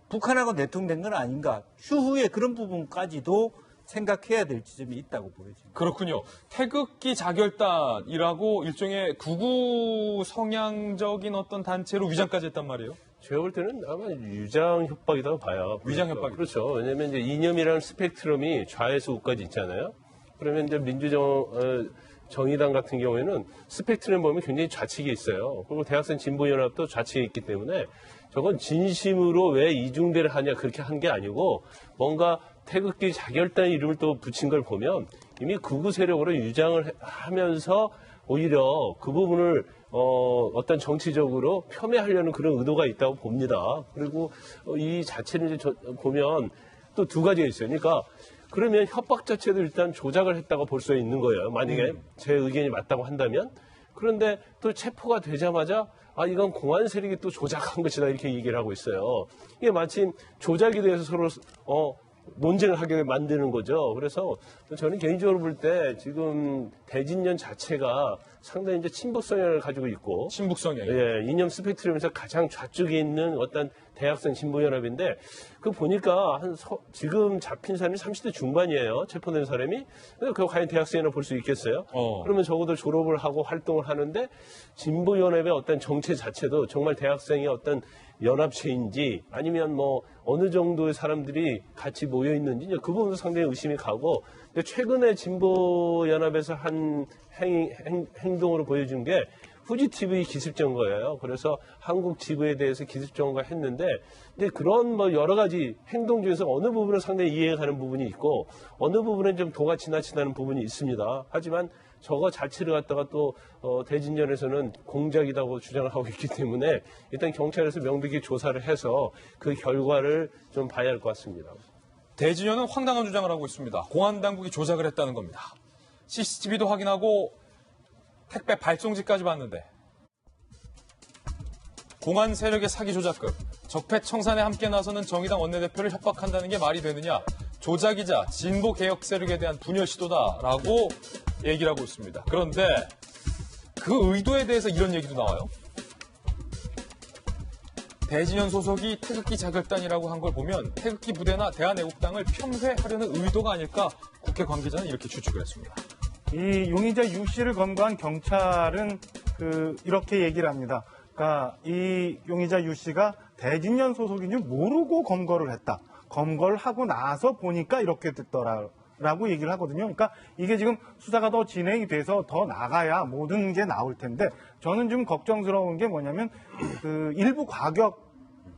북한하고 내통된 건 아닌가. 추후에 그런 부분까지도 생각해야 될 지점이 있다고 보여집니다. 그렇군요. 태극기 자결단이라고 일종의 극우 성향적인 어떤 단체로 위장까지 했단 말이에요. 제가 볼 때는 아마 위장 협박이라고 봐요. 위장 협박. 그렇죠. 왜냐하면 이제 이념이라는 스펙트럼이 좌에서 우까지 있잖아요. 그러면 이제 정의당 같은 경우에는 스펙트럼 보면 굉장히 좌측에 있어요. 그리고 대학생 진보연합도 좌측에 있기 때문에 저건 진심으로 왜 이중대를 하냐 그렇게 한 게 아니고 뭔가 태극기 자결단 이름을 또 붙인 걸 보면 이미 극우 세력으로 유장을 하면서 오히려 그 부분을 어떤 정치적으로 폄훼하려는 그런 의도가 있다고 봅니다. 그리고 이 자체를 이제 보면 또 두 가지가 있어요. 그러니까 그러면 협박 자체도 일단 조작을 했다고 볼 수 있는 거예요. 만약에 제 의견이 맞다고 한다면. 그런데 또 체포가 되자마자 이건 공안 세력이 또 조작한 것이다 이렇게 얘기를 하고 있어요. 이게 마침 조작에 대해서 서로 논쟁을 하게 만드는 거죠. 그래서 저는 개인적으로 볼 때 지금 대진년 자체가 상당히 이제 친북 성향을 가지고 있고 친북성향. 예, 이념 스펙트럼에서 가장 좌측에 있는 어떤 대학생 진보연합인데 그 보니까 지금 잡힌 사람이 30대 중반이에요. 체포된 사람이. 그 과연 대학생이라 볼 수 있겠어요? 그러면 적어도 졸업을 하고 활동을 하는데 진보연합의 어떤 정체 자체도 정말 대학생의 어떤 연합체인지 아니면 뭐 어느 정도의 사람들이 같이 모여 있는지 그 부분도 상당히 의심이 가고 근데 최근에 진보연합에서 한 행동으로 보여준 게 후지 TV 기습 점거예요. 그래서 한국 지부에 대해서 기습 점거했는데 이제 그런 뭐 여러 가지 행동 중에서 어느 부분은 상당히 이해가 가는 부분이 있고 어느 부분은 좀 도가 지나치다는 부분이 있습니다. 하지만 저거 자체를 갖다가 또 대진전에서는 공작이라고 주장을 하고 있기 때문에 일단 경찰에서 명백히 조사를 해서 그 결과를 좀 봐야 할 것 같습니다. 대진현은 황당한 주장을 하고 있습니다. 공안 당국이 조작을 했다는 겁니다. CCTV도 확인하고 택배 발송지까지 봤는데 공안 세력의 사기 조작극, 적폐청산에 함께 나서는 정의당 원내대표를 협박한다는 게 말이 되느냐. 조작이자 진보 개혁 세력에 대한 분열 시도다라고 얘기를 하고 있습니다. 그런데 그 의도에 대해서 이런 얘기도 나와요. 대진현 소속이 태극기 자결단이라고 한 걸 보면 태극기 부대나 대한애국당을 폄훼하려는 의도가 아닐까 국회 관계자는 이렇게 추측을 했습니다. 이 용의자 유 씨를 검거한 경찰은 이렇게 얘기를 합니다. 그러니까 이 용의자 유 씨가 대진현 소속인 줄 모르고 검거를 했다. 검거를 하고 나서 보니까 이렇게 됐더라라고 얘기를 하거든요. 그러니까 이게 지금 수사가 더 진행이 돼서 더 나가야 모든 게 나올 텐데 저는 좀 걱정스러운 게 뭐냐면 일부 과격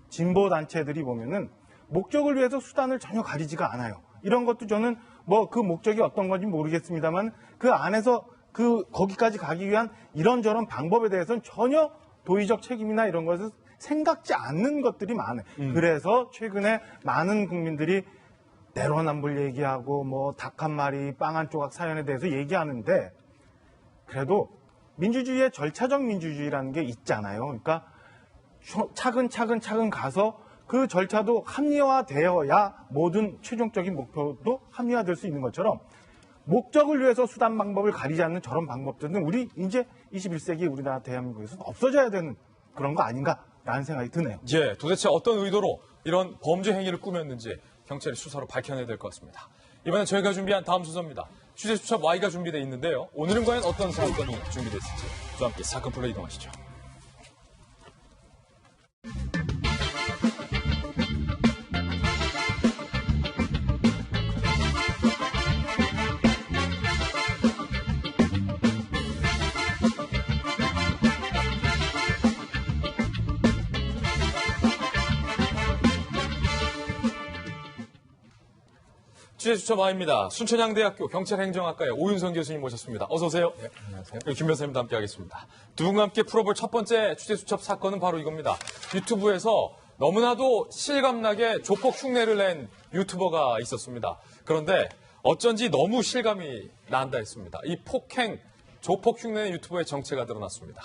진보 단체들이 보면은 목적을 위해서 수단을 전혀 가리지가 않아요. 이런 것도 저는 뭐 그 목적이 어떤 건지 모르겠습니다만 그 안에서 거기까지 가기 위한 이런저런 방법에 대해서는 전혀 도의적 책임이나 이런 것을 생각지 않는 것들이 많아요. 그래서 최근에 많은 국민들이 내로남불 얘기하고 뭐 닭 한 마리, 빵 한 조각 사연에 대해서 얘기하는데 그래도 민주주의의 절차적 민주주의라는 게 있잖아요. 그러니까 차근차근 가서 그 절차도 합리화되어야 모든 최종적인 목표도 합리화될 수 있는 것처럼 목적을 위해서 수단 방법을 가리지 않는 저런 방법들은 우리 이제 21세기 우리나라 대한민국에서 없어져야 되는 그런 거 아닌가라는 생각이 드네요. 예, 도대체 어떤 의도로 이런 범죄 행위를 꾸몄는지 경찰이 수사로 밝혀내야 될 것 같습니다. 이번엔 저희가 준비한 다음 순서입니다. 취재 수첩 Y가 준비되어 있는데요. 오늘은 과연 어떤 사건이 준비됐을지 저와 함께 사건 풀로 이동하시죠. 취재 주제 수첩아입니다. 순천향대학교 경찰행정학과의 오윤성 교수님 모셨습니다. 어서 오세요. 네, 안녕하세요. 김 변호사님도 함께하겠습니다. 두 분과 함께 풀어볼 첫 번째 주제 수첩 사건은 바로 이겁니다. 유튜브에서 너무나도 실감나게 조폭 흉내를 낸 유튜버가 있었습니다. 그런데 어쩐지 너무 실감이 난다 했습니다. 이 조폭 흉내낸 유튜버의 정체가 드러났습니다.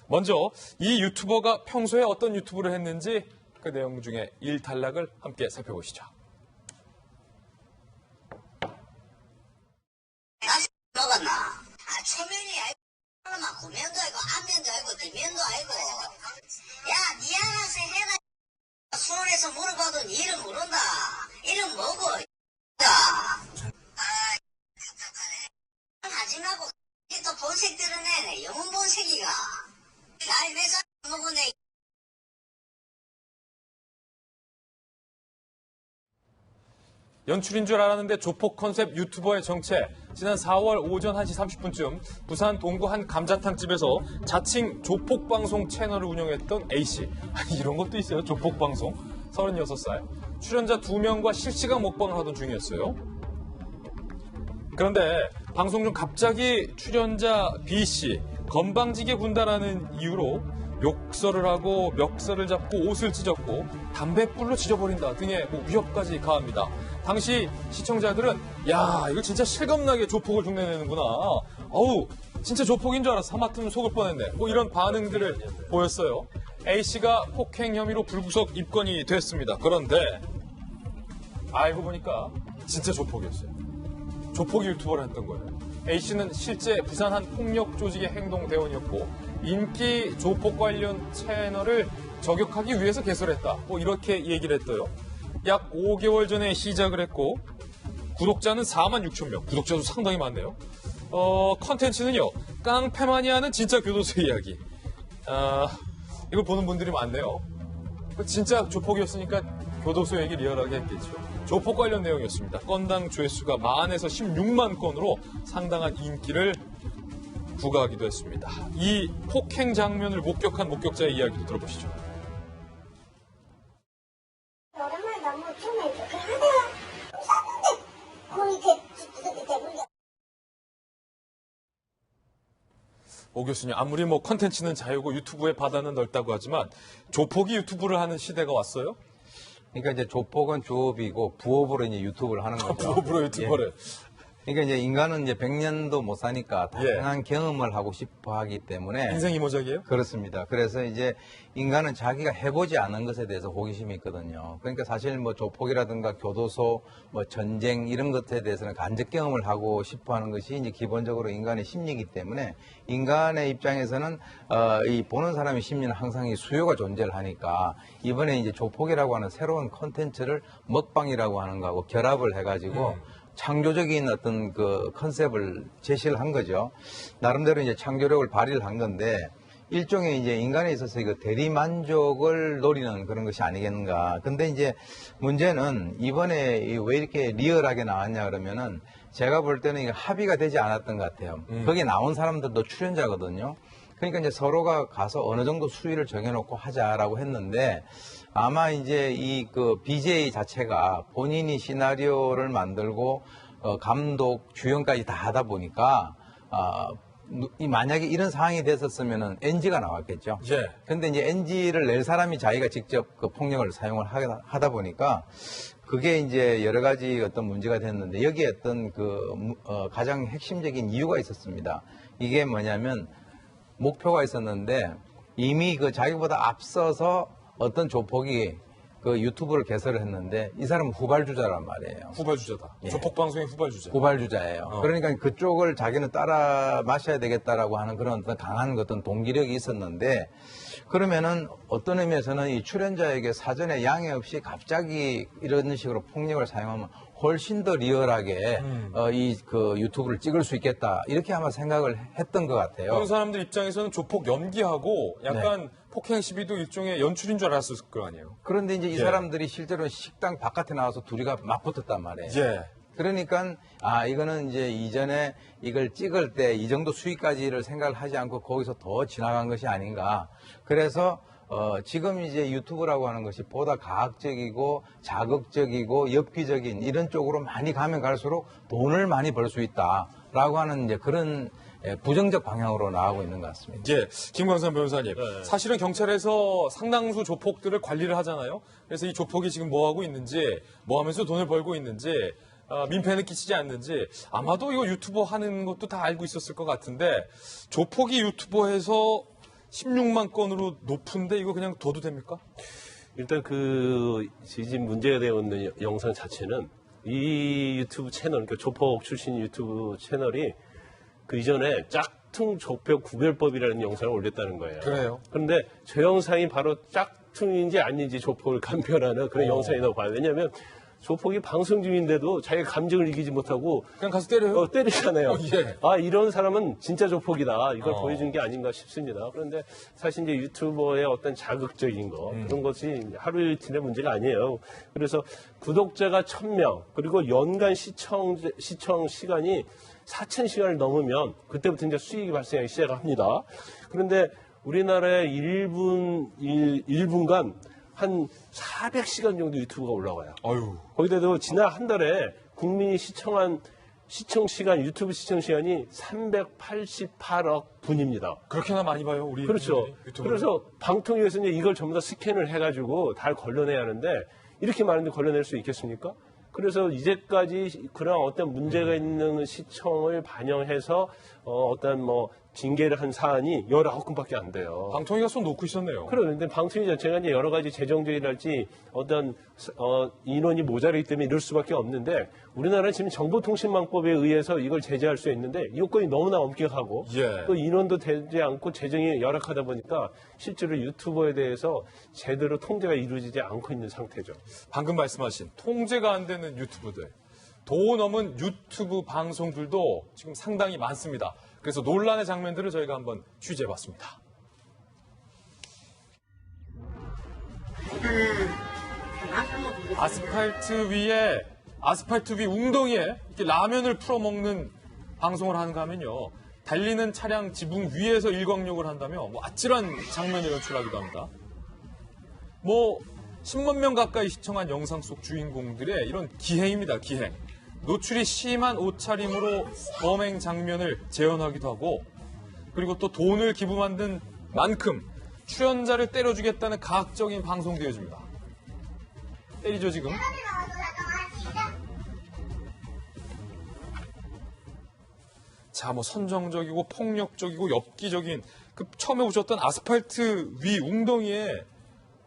먼저 이 유튜버가 평소에 어떤 유튜브를 했는지 그 내용 중에 일단락을 함께 살펴보시죠. 먹었나? 초면이 아니고 후면도 아니고 앞면도 아니고 뒷면도 아니고 야 니 알아서 해라. 수원에서 물어봐도 니 이름 모른다. 이름 뭐고? 답답하네. 하지 말고 또 본색 드러내네. 영혼 본색이가. 나이 몇 살 먹었네. 연출인 줄 알았는데 조폭 컨셉 유튜버의 정체. 지난 4월 오전 1시 30분쯤 부산 동구 한 감자탕집에서 자칭 조폭 방송 채널을 운영했던 A씨. 이런 것도 있어요. 조폭 방송. 36살. 출연자 2명과 실시간 먹방을 하던 중이었어요. 그런데 방송 중 갑자기 출연자 B씨 건방지게 군다라는 이유로 욕설을 하고 멱살을 잡고 옷을 찢었고 담뱃불로 지져버린다 등의 위협까지 가합니다. 당시 시청자들은 야 이거 진짜 실감나게 조폭을 흉내내는구나. 어우 진짜 조폭인 줄 알았어. 하마터면 속을 뻔했네. 이런 반응들을 보였어요. A씨가 폭행 혐의로 불구속 입건이 됐습니다. 그런데 알고 보니까 진짜 조폭이었어요. 조폭이 유튜버를 했던 거예요. A씨는 실제 부산 한 폭력 조직의 행동대원이었고 인기 조폭 관련 채널을 저격하기 위해서 개설했다. 이렇게 얘기를 했어요. 약 5개월 전에 시작을 했고 구독자는 4만 6천 명. 구독자도 상당히 많네요. 컨텐츠는요. 깡패만이 하는 진짜 교도소 이야기. 이걸 보는 분들이 많네요. 진짜 조폭이었으니까 교도소 얘기 리얼하게 했겠죠. 조폭 관련 내용이었습니다. 건당 조회수가 10,000에서 16만 건으로 상당한 인기를 부과하기도 했습니다. 이 폭행 장면을 목격한 목격자의 이야기도 들어보시죠. 오랜만에 너무 처음에 그렇게 하다가 쌌는데 거의 대불려. 오 교수님, 아무리 컨텐츠는 자유고 유튜브의 바다는 넓다고 하지만 조폭이 유튜브를 하는 시대가 왔어요? 그러니까 이제 조폭은 조업이고 부업으로 이제 유튜브를 하는 거죠. 부업으로 유튜버를. 그러니까 이제 인간은 이제 100년도 못 사니까 다양한 경험을 하고 싶어 하기 때문에. 인생 이모작이에요? 그렇습니다. 그래서 이제 인간은 자기가 해보지 않은 것에 대해서 호기심이 있거든요. 그러니까 사실 조폭이라든가 교도소, 전쟁 이런 것에 대해서는 간접 경험을 하고 싶어 하는 것이 이제 기본적으로 인간의 심리이기 때문에 인간의 입장에서는 이 보는 사람의 심리는 항상 이 수요가 존재를 하니까 이번에 이제 조폭이라고 하는 새로운 콘텐츠를 먹방이라고 하는 거하고 결합을 해가지고 창조적인 어떤 그 컨셉을 제시를 한 거죠. 나름대로 이제 창조력을 발휘를 한 건데 일종의 이제 인간에 있어서 이거 대리만족을 노리는 그런 것이 아니겠는가. 근데 이제 문제는 이번에 왜 이렇게 리얼하게 나왔냐 그러면은 제가 볼 때는 이게 합의가 되지 않았던 것 같아요. 거기에 나온 사람들도 출연자거든요. 그러니까 이제 서로가 가서 어느 정도 수위를 정해놓고 하자라고 했는데 아마 이제 이 BJ 자체가 본인이 시나리오를 만들고 감독, 주연까지 다 하다 보니까 만약에 이런 상황이 됐었으면은 NG가 나왔겠죠. 예. 근데 이제 NG를 낼 사람이 자기가 직접 그 폭력을 사용을 하다 보니까 그게 이제 여러 가지 어떤 문제가 됐는데 여기에 어떤 가장 핵심적인 이유가 있었습니다. 이게 뭐냐면 목표가 있었는데 이미 자기보다 앞서서 어떤 조폭이 유튜브를 개설을 했는데 이 사람은 후발주자란 말이에요. 후발주자다. 예. 조폭 방송의 후발주자. 후발주자예요. 그러니까 그쪽을 자기는 따라 마셔야 되겠다라고 하는 그런 어떤 강한 어떤 동기력이 있었는데 그러면은 어떤 의미에서는 이 출연자에게 사전에 양해 없이 갑자기 이런 식으로 폭력을 사용하면 훨씬 더 리얼하게 유튜브를 찍을 수 있겠다 이렇게 아마 생각을 했던 것 같아요. 그런 사람들 입장에서는 조폭 연기하고 약간 폭행 시비도 일종의 연출인 줄 알았을 거 아니에요. 그런데 이제 이 사람들이 실제로 식당 바깥에 나와서 둘이가 맞붙었단 말이에요. 예. 그러니까 이거는 이제 이전에 이걸 찍을 때 이 정도 수위까지를 생각을 하지 않고 거기서 더 지나간 것이 아닌가. 그래서 지금 이제 유튜브라고 하는 것이 보다 과학적이고 자극적이고 엽기적인 이런 쪽으로 많이 가면 갈수록 돈을 많이 벌 수 있다라고 하는 이제 그런 부정적 방향으로 나가고 있는 것 같습니다. 예, 김광선 변호사님. 사실은 경찰에서 상당수 조폭들을 관리를 하잖아요. 그래서 이 조폭이 지금 뭐 하고 있는지, 뭐 하면서 돈을 벌고 있는지, 민폐는 끼치지 않는지 아마도 이거 유튜버 하는 것도 다 알고 있었을 것 같은데 조폭이 유튜버에서 16만 건으로 높은데 이거 그냥 둬도 됩니까? 일단 지금 문제가 되어 있는 영상 자체는 이 유튜브 채널, 그러니까 조폭 출신 유튜브 채널이 그 이전에 짝퉁 조폭 구별법이라는 영상을 올렸다는 거예요. 그래요? 그런데 저 영상이 바로 짝퉁인지 아닌지 조폭을 감별하는 그런 영상이라고 봐요. 왜냐하면 조폭이 방송 중인데도 자기가 감정을 이기지 못하고 그냥 가서 때려요? 때리잖아요. 예. 아, 이런 사람은 진짜 조폭이다. 이걸 보여준 게 아닌가 싶습니다. 그런데 사실 이제 유튜버의 어떤 자극적인 거 그런 것이 하루 이틀의 문제가 아니에요. 그래서 구독자가 1000명 그리고 연간 시청 시간이 4000시간을 넘으면 그때부터 이제 수익이 발생하기 시작합니다. 그런데 우리나라에 1분간 한 400시간 정도 유튜브가 올라와요. 아유. 거기다도 지난 한 달에 국민이 시청한 유튜브 시청 시간이 388억 분입니다. 그렇게나 많이 봐요, 우리. 그렇죠. 유튜브를. 그래서 방통위에서는 이걸 전부 다 스캔을 해가지고 다 걸러내야 하는데 이렇게 많은데 걸러낼 수 있겠습니까? 그래서 이제까지 그런 어떤 문제가 있는 시청을 반영해서 어떤 징계를 한 사안이 19건밖에 안 돼요. 방통위가 손 놓고 있었네요. 그런데 방통위 자체가 이제 여러 가지 재정적이랄지 어떤 인원이 모자라기 때문에 이럴 수밖에 없는데 우리나라는 지금 정보통신망법에 의해서 이걸 제재할 수 있는데 요건이 너무나 엄격하고 예. 또 인원도 되지 않고 재정이 열악하다 보니까 실제로 유튜버에 대해서 제대로 통제가 이루어지지 않고 있는 상태죠. 방금 말씀하신 통제가 안 되는 유튜브들, 도 넘은 유튜브 방송들도 지금 상당히 많습니다. 그래서 논란의 장면들을 저희가 한번 취재해봤습니다. 아스팔트 위 웅덩이에 이렇게 라면을 풀어먹는 방송을 하는가 하면요. 달리는 차량 지붕 위에서 일광욕을 한다며 아찔한 장면을 연출하기도 합니다. 10만 명 가까이 시청한 영상 속 주인공들의 이런 기행입니다, 기행. 노출이 심한 옷차림으로 범행 장면을 재현하기도 하고 그리고 또 돈을 기부 만든 만큼 출연자를 때려주겠다는 가학적인 방송도 이어집니다. 때리죠 지금. 자, 선정적이고 폭력적이고 엽기적인 처음에 보셨던 아스팔트 위 웅덩이에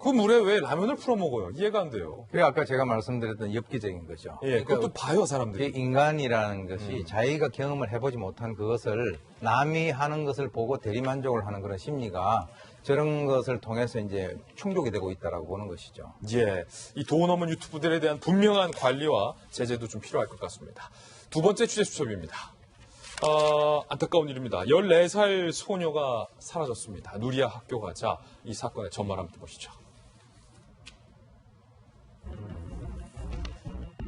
그 물에 왜 라면을 풀어 먹어요? 이해가 안 돼요. 그게 아까 제가 말씀드렸던 엽기적인 거죠. 예, 그것도 봐요, 사람들이. 인간이라는 것이 자기가 경험을 해보지 못한 그것을 남이 하는 것을 보고 대리만족을 하는 그런 심리가 저런 것을 통해서 이제 충족이 되고 있다라고 보는 것이죠. 예, 이 돈 넘은 유튜브들에 대한 분명한 관리와 제재도 좀 필요할 것 같습니다. 두 번째 취재 수첩입니다. 안타까운 일입니다. 14살 소녀가 사라졌습니다. 누리아 학교 가자 이 사건의 전말 함께 보시죠.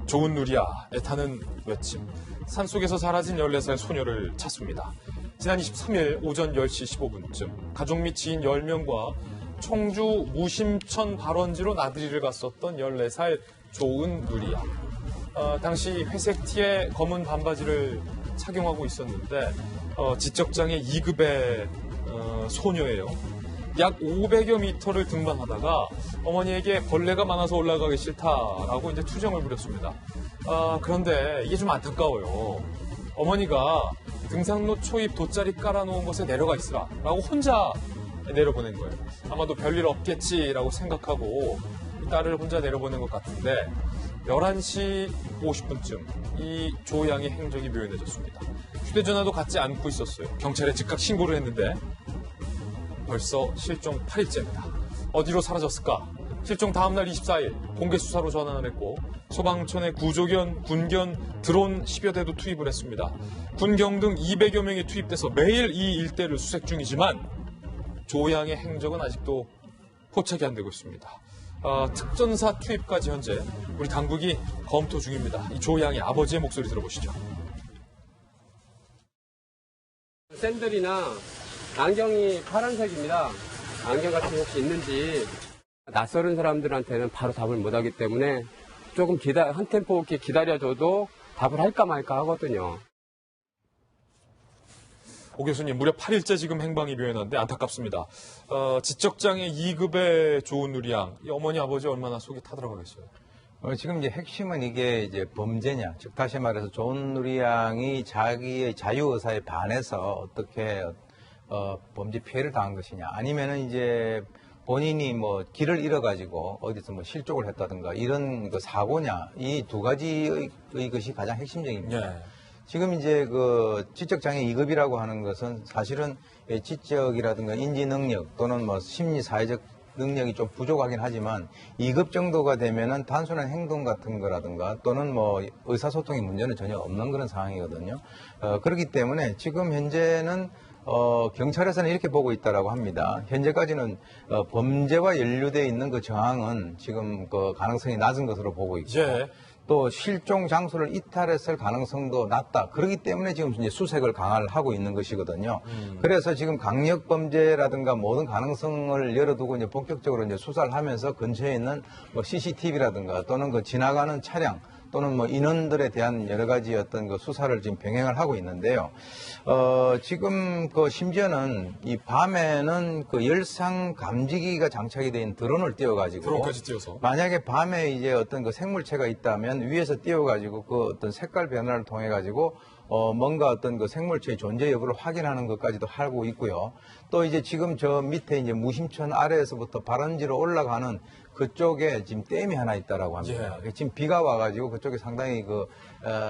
좋은 누리아, 애타는 외침. 산속에서 사라진 14살 소녀를 찾습니다. 지난 23일 오전 10시 15분쯤 가족 및 지인 10명과 청주 무심천 발원지로 나들이를 갔었던 14살 조은 누리아. 당시 회색 티에 검은 반바지를 착용하고 있었는데 지적장애 2급의 소녀예요. 약 500여 미터를 등반하다가 어머니에게 벌레가 많아서 올라가기 싫다라고 이제 투정을 부렸습니다. 그런데 이게 좀 안타까워요. 어머니가 등산로 초입 돗자리 깔아놓은 곳에 내려가 있으라라고 혼자 내려보낸 거예요. 아마도 별일 없겠지라고 생각하고 딸을 혼자 내려보낸 것 같은데 11시 50분쯤 이 조 양의 행적이 묘연해졌습니다. 휴대전화도 갖지 않고 있었어요. 경찰에 즉각 신고를 했는데 벌써 실종 8일째입니다. 어디로 사라졌을까? 실종 다음날 24일 공개 수사로 전환을 했고 소방청의 구조견, 군견, 드론 10여 대도 투입을 했습니다. 군경 등 200여 명이 투입돼서 매일 이 일대를 수색 중이지만 조양의 행적은 아직도 포착이 안 되고 있습니다. 특전사 투입까지 현재 우리 당국이 검토 중입니다. 이 조양의 아버지의 목소리 들어보시죠. 샌들이나 안경이 파란색입니다. 안경 같은 게 혹시 있는지 낯설은 사람들한테는 바로 답을 못하기 때문에 조금 한 템포 이렇게 기다려줘도 답을 할까 말까 하거든요. 오 교수님, 무려 8일째 지금 행방이 묘연한데 안타깝습니다. 지적장애 2급의 조은누리 양, 이 어머니 아버지 얼마나 속이 타들어가겠어요? 지금 이제 핵심은 이게 이제 범죄냐, 즉 다시 말해서 조은누리 양이 자기의 자유의사에 반해서 어떻게 범죄 피해를 당한 것이냐, 아니면은 이제 본인이 뭐 길을 잃어가지고 어디서 뭐 실족을 했다든가 이런 그 사고냐, 이 두 가지의 것이 가장 핵심적입니다. 네. 지금 이제 그 지적장애 2급이라고 하는 것은 사실은 지적이라든가 인지 능력 또는 뭐 심리 사회적 능력이 좀 부족하긴 하지만 2급 정도가 되면은 단순한 행동 같은 거라든가 또는 뭐 의사소통의 문제는 전혀 없는 그런 상황이거든요. 그렇기 때문에 지금 현재는 경찰에서는 이렇게 보고 있다라고 합니다. 현재까지는 범죄와 연루되어 있는 그 정황은 지금 그 가능성이 낮은 것으로 보고 있고, 예. 또 실종 장소를 이탈했을 가능성도 낮다. 그렇기 때문에 지금 이제 수색을 강화를 하고 있는 것이거든요. 그래서 지금 강력 범죄라든가 모든 가능성을 열어두고 이제 본격적으로 이제 수사를 하면서 근처에 있는 뭐 CCTV라든가 또는 그 지나가는 차량 또는 뭐 인원들에 대한 여러 가지 어떤 그 수사를 지금 병행을 하고 있는데요. 지금 그 심지어는 이 밤에는 그 열상 감지기가 장착이 된 드론을 띄워가지고 드론까지 띄워서 만약에 밤에 이제 어떤 그 생물체가 있다면 위에서 띄워가지고 그 어떤 색깔 변화를 통해 가지고 뭔가 어떤 그 생물체의 존재 여부를 확인하는 것까지도 하고 있고요. 또 이제 지금 저 밑에 이제 무심천 아래에서부터 발원지로 올라가는 그쪽에 지금 댐이 하나 있다라고 합니다. 예. 지금 비가 와가지고 그쪽에 상당히 그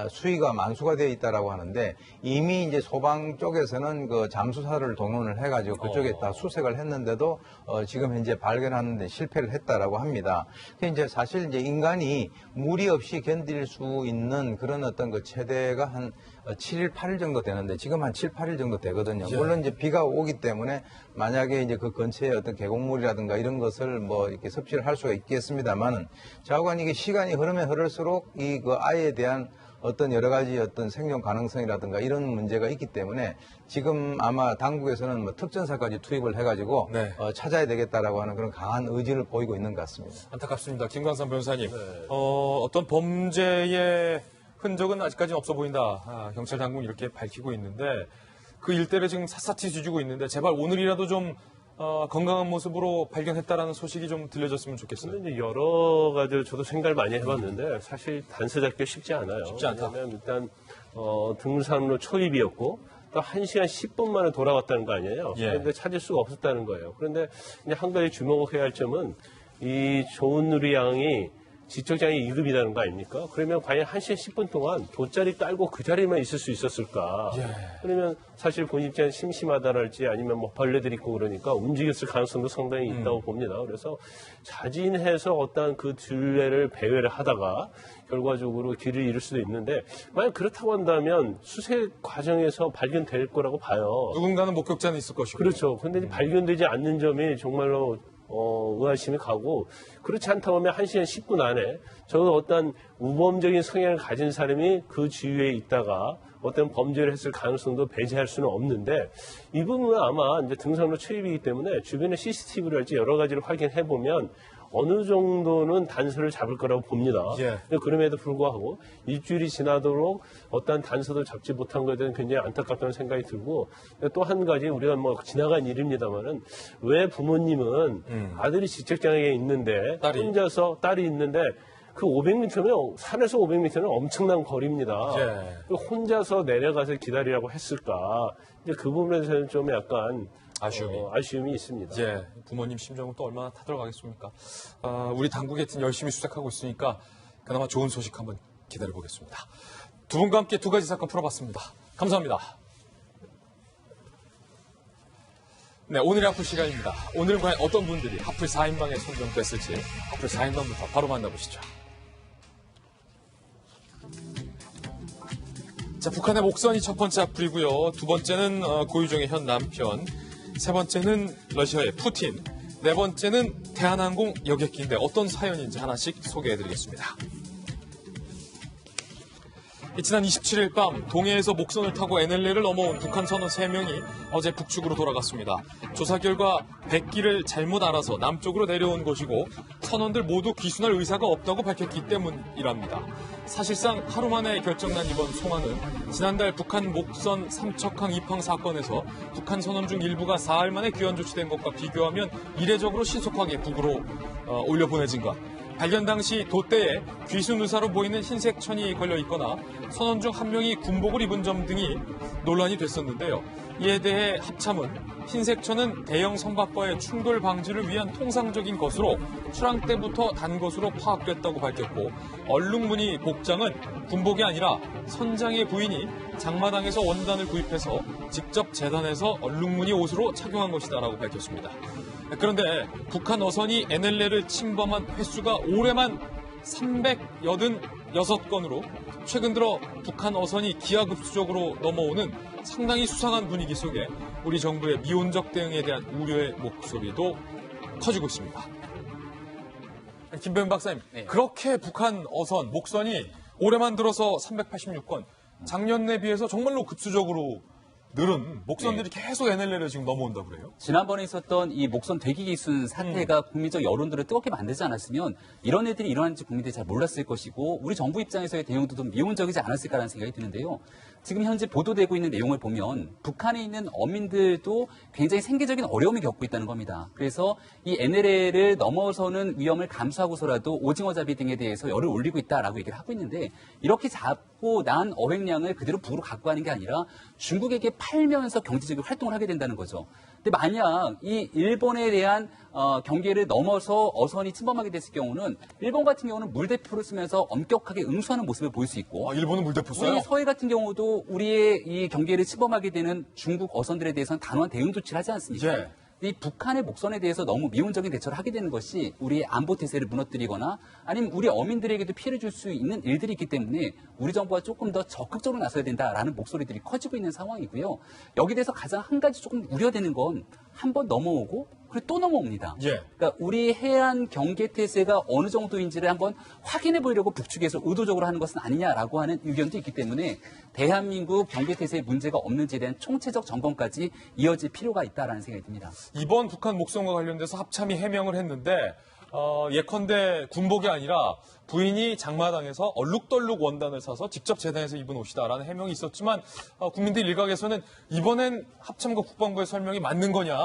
수위가 만수가 되어 있다라고 하는데 이미 이제 소방 쪽에서는 그 잠수사를 동원을 해가지고 그쪽에 다 수색을 했는데도 지금 현재 발견하는데 실패를 했다라고 합니다. 이제 사실 이제 인간이 무리 없이 견딜 수 있는 그런 어떤 그 최대가 한 7일, 8일 정도 되는데 지금 한 7, 8일 정도 되거든요. 예. 물론 이제 비가 오기 때문에 만약에 이제 그 근처에 어떤 계곡물이라든가 이런 것을 뭐 이렇게 섭취를 할 수가 있겠습니다만은 자관 이게 시간이 흐르면 흐를수록 이 그 아이에 대한 어떤 여러 가지 어떤 생존 가능성이라든가 이런 문제가 있기 때문에 지금 아마 당국에서는 뭐 특전사까지 투입을 해가지고 네. 찾아야 되겠다라고 하는 그런 강한 의지를 보이고 있는 것 같습니다. 안타깝습니다. 김광삼 변호사님, 어떤 범죄의 흔적은 아직까지는 없어 보인다. 경찰 당국은 이렇게 밝히고 있는데 그 일대를 지금 샅샅이 뒤지고 있는데 제발 오늘이라도 좀 건강한 모습으로 발견했다라는 소식이 좀 들려졌으면 좋겠어요. 근데 이제 여러 가지로 저도 생각을 많이 해봤는데 사실 단서 잡기가 쉽지 않아요. 쉽지 않다. 왜냐하면 일단 등산로 초입이었고 또 1시간 10분 만에 돌아왔다는 거 아니에요. 예. 그런데 찾을 수가 없었다는 거예요. 그런데 이제 한 가지 주목을 해야 할 점은 이 조은누리 양이 지적장애 2급이라는 거 아닙니까? 그러면 과연 1시간 10분 동안 돗자리 깔고 그 자리에만 있을 수 있었을까? 예. 그러면 사실 본인 입장에 심심하다랄지 아니면 뭐 벌레들 있고 그러니까 움직였을 가능성도 상당히 있다고 봅니다. 그래서 자진해서 어떤 그 둘레를 배회를 하다가 결과적으로 길을 잃을 수도 있는데 만약 그렇다고 한다면 수색 과정에서 발견될 거라고 봐요. 누군가는 목격자는 있을 것이고. 그렇죠. 근데 발견되지 않는 점이 정말로 의아심이 가고 그렇지 않다고 하면 1시간 10분 안에 저는 어떤 우범적인 성향을 가진 사람이 그 주위에 있다가 어떤 범죄를 했을 가능성도 배제할 수는 없는데 이 부분은 아마 이제 등산로 초입이기 때문에 주변에 CCTV를 할지 여러 가지를 확인해 보면 어느 정도는 단서를 잡을 거라고 봅니다. 예. 그럼에도 불구하고 일주일이 지나도록 어떤 단서도 잡지 못한 것에 대한 굉장히 안타깝다는 생각이 들고 또 한 가지 우리가 뭐 지나간 일입니다만은 왜 부모님은 아들이 지적장애가 있는데 혼자서 딸이 있는데 그 500m면 산에서 500m는 엄청난 거리입니다. 예. 혼자서 내려가서 기다리라고 했을까? 이제 그 부분에서는 좀 약간 아쉬움이 있습니다. 예, 부모님 심정은 또 얼마나 타들어가겠습니까? 우리 당국이 열심히 수색하고 있으니까 그나마 좋은 소식 한번 기다려보겠습니다. 두 분과 함께 두 가지 사건 풀어봤습니다. 감사합니다. 네, 오늘의 하풀 시간입니다. 오늘은 과연 어떤 분들이 하풀 4인방에 선정됐을지 하풀 4인방부터 바로 만나보시죠. 자, 북한의 목선이 첫 번째 하풀이고요. 두 번째는 고유정의 현 남편, 세 번째는 러시아의 푸틴, 네 번째는 대한항공 여객기인데 어떤 사연인지 하나씩 소개해드리겠습니다. 지난 27일 밤 동해에서 목선을 타고 NLL을 넘어온 북한 선원 3명이 어제 북측으로 돌아갔습니다. 조사 결과 백기를 잘못 알아서 남쪽으로 내려온 것이고 선원들 모두 귀순할 의사가 없다고 밝혔기 때문이랍니다. 사실상 하루 만에 결정난 이번 송환은 지난달 북한 목선 삼척항 입항 사건에서 북한 선원 중 일부가 사흘 만에 귀환 조치된 것과 비교하면 이례적으로 신속하게 북으로 올려보내진 것. 발견 당시 돛대에 귀순 의사로 보이는 흰색 천이 걸려 있거나 선원 중 한 명이 군복을 입은 점 등이 논란이 됐었는데요. 이에 대해 합참은 흰색 천은 대형 선박과의 충돌 방지를 위한 통상적인 것으로 출항 때부터 단 것으로 파악됐다고 밝혔고 얼룩무늬 복장은 군복이 아니라 선장의 부인이 장마당에서 원단을 구입해서 직접 재단해서 얼룩무늬 옷으로 착용한 것이다라고 밝혔습니다. 그런데 북한 어선이 NLL을 침범한 횟수가 올해만 386건으로 최근 들어 북한 어선이 기하급수적으로 넘어오는 상당히 수상한 분위기 속에 우리 정부의 미온적 대응에 대한 우려의 목소리도 커지고 있습니다. 김병민 박사님, 네. 그렇게 북한 어선, 목선이 올해만 들어서 386건, 작년에 비해서 정말로 급수적으로 늘은 목선들이 계속 NLL을 지금 넘어온다고 그래요? 지난번에 있었던 이 목선 대기기순 사태가 국민적 여론들을 뜨겁게 만들지 않았으면 이런 애들이 일어나는지 국민들이 잘 몰랐을 것이고 우리 정부 입장에서의 대응도 좀 미온적이지 않았을까라는 생각이 드는데요. 지금 현재 보도되고 있는 내용을 보면 북한에 있는 어민들도 굉장히 생계적인 어려움을 겪고 있다는 겁니다. 그래서 이 NLL을 넘어서는 위험을 감수하고서라도 오징어잡이 등에 대해서 열을 올리고 있다라고 얘기를 하고 있는데 이렇게 잡고 난 어획량을 그대로 북으로 갖고 가는 게 아니라 중국에게 팔면서 경제적인 활동을 하게 된다는 거죠. 근데 만약 이 일본에 대한 경계를 넘어서 어선이 침범하게 됐을 경우는 일본 같은 경우는 물대포를 쓰면서 엄격하게 응수하는 모습을 보일 수 있고 일본은 물대포 써요? 우리 서해 같은 경우도 우리의 이 경계를 침범하게 되는 중국 어선들에 대해서는 단호한 대응 조치를 하지 않습니까? 예. 이 북한의 목선에 대해서 너무 미온적인 대처를 하게 되는 것이 우리의 안보 태세를 무너뜨리거나 아니면 우리 어민들에게도 피해를 줄 수 있는 일들이 있기 때문에 우리 정부가 조금 더 적극적으로 나서야 된다라는 목소리들이 커지고 있는 상황이고요. 여기에 대해서 가장 한 가지 조금 우려되는 건 한 번 넘어오고 그리고 또 넘어옵니다. 예. 그러니까 우리 해안 경계 태세가 어느 정도인지를 한번 확인해 보려고 북측에서 의도적으로 하는 것은 아니냐라고 하는 의견도 있기 때문에 대한민국 경계 태세에 문제가 없는지에 대한 총체적 점검까지 이어질 필요가 있다라는 생각이 듭니다. 이번 북한 목선과 관련돼서 합참이 해명을 했는데 예컨대 군복이 아니라 부인이 장마당에서 얼룩덜룩 원단을 사서 직접 재단해서 입은 옷이다라는 해명이 있었지만 국민들 일각에서는 이번엔 합참과 국방부의 설명이 맞는 거냐,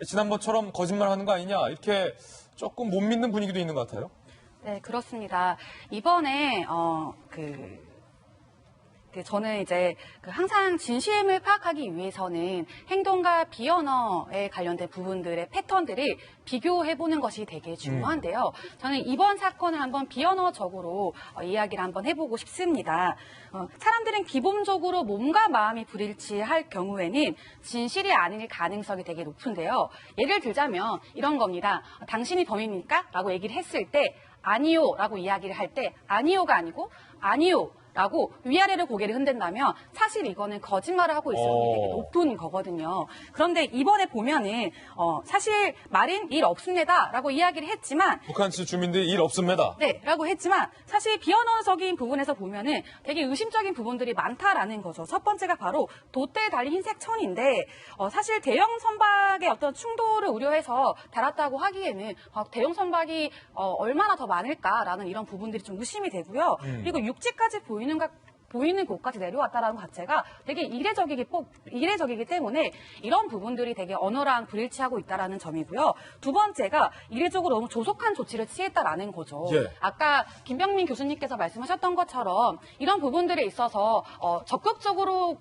지난번처럼 거짓말하는 거 아니냐, 이렇게 조금 못 믿는 분위기도 있는 것 같아요. 네, 그렇습니다. 이번에 저는 이제 항상 진심을 파악하기 위해서는 행동과 비언어에 관련된 부분들의 패턴들을 비교해보는 것이 되게 중요한데요. 저는 이번 사건을 한번 비언어적으로 이야기를 한번 해보고 싶습니다. 사람들은 기본적으로 몸과 마음이 불일치할 경우에는 진실이 아닐 가능성이 되게 높은데요. 예를 들자면 이런 겁니다. 당신이 범인입니까? 라고 얘기를 했을 때 아니요 라고 이야기를 할 때 아니요가 아니고 아니요 라고 위아래로 고개를 흔든다면 사실 이거는 거짓말을 하고 있을 확률이 되게 높은 거거든요. 그런데 이번에 보면은 사실 말인 일 없습니다 라고 이야기를 했지만 북한 시 주민들이 일 없습니다. 네, 라고 했지만 사실 비언어적인 부분에서 보면은 되게 의심적인 부분들이 많다라는 거죠. 첫 번째가 바로 돛대에 달린 흰색 천인데 사실 대형 선박의 어떤 충돌을 우려해서 달았다고 하기에는 대형 선박이 얼마나 더 많을까라는 이런 부분들이 좀 의심이 되고요. 그리고 육지까지 보이는 곳까지 내려왔다라는 것 자체가 되게 이례적이기 때문에 이런 부분들이 되게 언어랑 불일치하고 있다라는 점이고요. 두 번째가 이례적으로 너무 조속한 조치를 취했다라는 거죠. 예. 아까 김병민 교수님께서 말씀하셨던 것처럼 이런 부분들에 있어서 적극적으로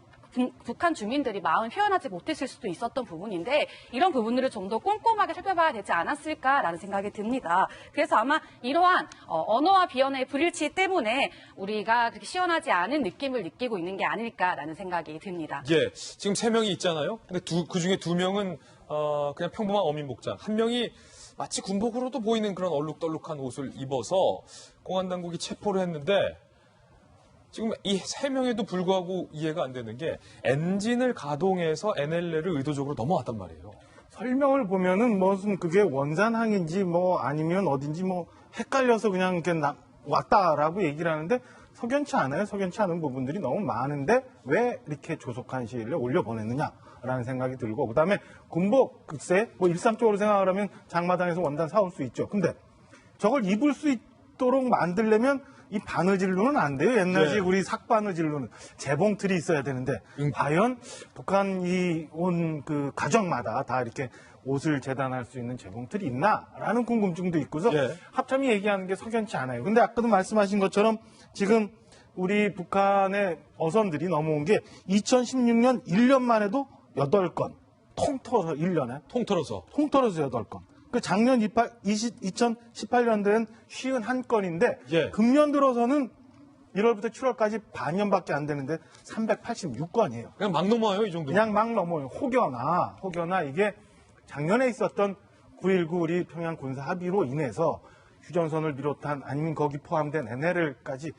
북한 주민들이 마음을 표현하지 못했을 수도 있었던 부분인데 이런 부분들을 좀 더 꼼꼼하게 살펴봐야 되지 않았을까라는 생각이 듭니다. 그래서 아마 이러한 언어와 비언어의 불일치 때문에 우리가 그렇게 시원하지 않은 느낌을 느끼고 있는 게 아닐까라는 생각이 듭니다. 예, 지금 3명이 있잖아요. 근데 그 중에 2명은 그냥 평범한 어민 복장, 한 명이 마치 군복으로도 보이는 그런 얼룩덜룩한 옷을 입어서 공안 당국이 체포를 했는데 지금 이 3명에도 불구하고 이해가 안 되는 게 엔진을 가동해서 NLL을 의도적으로 넘어왔단 말이에요. 설명을 보면은 무슨 그게 원산항인지 뭐 아니면 어딘지 뭐 헷갈려서 그냥 이렇게 왔다라고 얘기를 하는데 석연치 않아요. 석연치 않은 부분들이 너무 많은데 왜 이렇게 조속한 시일 내에 올려보냈느냐라는 생각이 들고, 그다음에 군복 글쎄 뭐 일상적으로 생각을 하면 장마당에서 원단 사올 수 있죠. 근데 저걸 입을 수 있도록 만들려면 이 바느질로는 안 돼요. 옛날식 우리 삭바느질로는 재봉틀이 있어야 되는데 과연 북한이 온 그 가정마다 다 이렇게 옷을 재단할 수 있는 재봉틀이 있나라는 궁금증도 있고서 합참이 얘기하는 게 석연치 않아요. 근데 아까도 말씀하신 것처럼 지금 우리 북한의 어선들이 넘어온 게 2016년 1년 만에도 8건 통틀어서 1년에 통틀어서 8건. 그 작년 2018년도엔 51건인데 금년 들어서는 1월부터 7월까지 반년밖에 안 되는데 386건이에요. 그냥 막 넘어요, 이 정도? 그냥 막 넘어요. 혹여나 이게 작년에 있었던 9.19 우리 평양 군사 합의로 인해서 휴전선을 비롯한 아니면 거기 포함된 NLL까지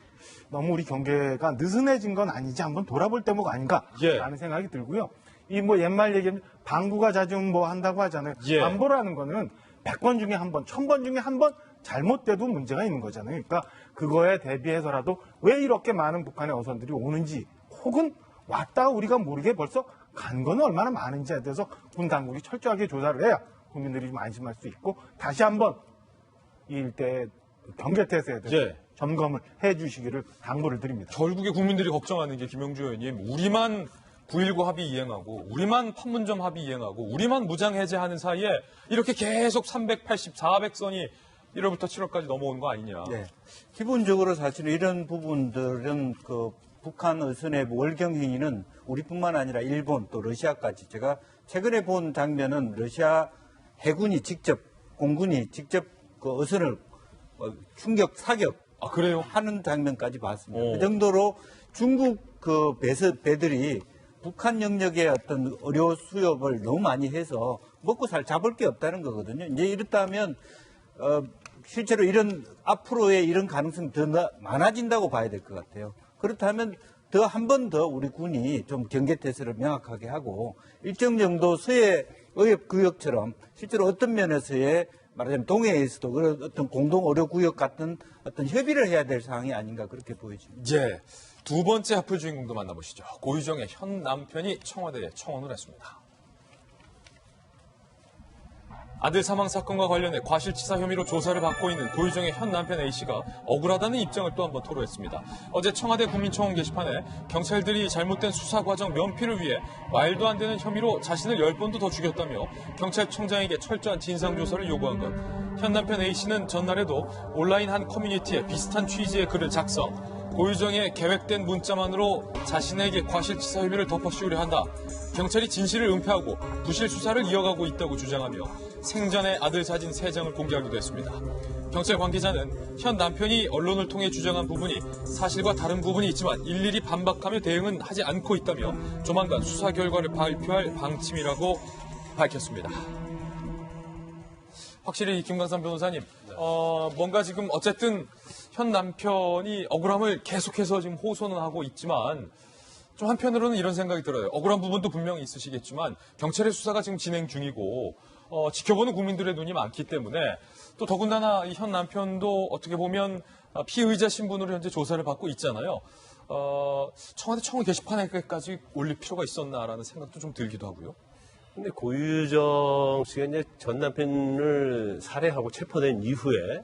너무 우리 경계가 느슨해진 건 아니지 한번 돌아볼 때모가 아닌가라는 생각이 들고요. 이 뭐 옛말 얘기하면 방구가 잦으면 뭐 한다고 하잖아요. 안보라는 거는 100번 중에 한 번, 1000번 중에 한 번 잘못돼도 문제가 있는 거잖아요. 그러니까 그거에 대비해서라도 왜 이렇게 많은 북한의 어선들이 오는지, 혹은 왔다가 우리가 모르게 벌써 간 거는 얼마나 많은지에 대해서 군 당국이 철저하게 조사를 해야 국민들이 좀 안심할 수 있고 다시 한번 이 일대의 경계태세에 대해서 점검을 해 주시기를 당부를 드립니다. 결국에 국민들이 걱정하는 게 김영주 의원님, 우리만 9.19 합의 이행하고 우리만 판문점 합의 이행하고 우리만 무장 해제하는 사이에 이렇게 계속 380, 400선이 1월부터 7월까지 넘어오는 거 아니냐. 기본적으로 사실 이런 부분들은 그 북한 어선의 월경 행위는 우리뿐만 아니라 일본 또 러시아까지, 제가 최근에 본 장면은 러시아 해군이 직접, 공군이 직접 그 어선을 충격, 사격 하는 장면까지 봤습니다. 그 정도로 중국 그 배들이 북한 영역의 어떤 의료 수역을 너무 많이 해서 먹고 잡을 게 없다는 거거든요. 이제 이렇다면 실제로 앞으로의 이런 가능성이 더 많아진다고 봐야 될 것 같아요. 그렇다면 한 번 더 우리 군이 좀 경계태세를 명확하게 하고 일정 정도 서해 의협구역처럼 실제로 어떤 면에서의 말하자면 동해에서도 그런 어떤 공동 의료구역 같은 어떤 협의를 해야 될 사항이 아닌가 그렇게 보여집니다. 두 번째 하플 주인공도 만나보시죠. 고유정의 현 남편이 청와대에 청원을 했습니다. 아들 사망 사건과 관련해 과실치사 혐의로 조사를 받고 있는 고유정의 현 남편 A씨가 억울하다는 입장을 또 한 번 토로했습니다. 어제 청와대 국민청원 게시판에 경찰들이 잘못된 수사 과정 면피를 위해 말도 안 되는 혐의로 자신을 10번도 더 죽였다며 경찰청장에게 철저한 진상조사를 요구한 것. 현 남편 A씨는 전날에도 온라인 한 커뮤니티에 비슷한 취지의 글을 작성. 고유정의 계획된 문자만으로 자신에게 과실치사 혐의를 덮어씌우려 한다. 경찰이 진실을 은폐하고 부실 수사를 이어가고 있다고 주장하며 생전의 아들 사진 3장을 공개하기도 했습니다. 경찰 관계자는 현 남편이 언론을 통해 주장한 부분이 사실과 다른 부분이 있지만 일일이 반박하며 대응은 하지 않고 있다며 조만간 수사 결과를 발표할 방침이라고 밝혔습니다. 확실히 김광삼 변호사님, 뭔가 지금 어쨌든 현 남편이 억울함을 계속해서 지금 호소는 하고 있지만 좀 한편으로는 이런 생각이 들어요. 억울한 부분도 분명히 있으시겠지만 경찰의 수사가 지금 진행 중이고 지켜보는 국민들의 눈이 많기 때문에 또 더군다나 이 현 남편도 어떻게 보면 피의자 신분으로 현재 조사를 받고 있잖아요. 청와대 청원 게시판에까지 올릴 필요가 있었나라는 생각도 좀 들기도 하고요. 근데 고유정 씨가 이제 전 남편을 살해하고 체포된 이후에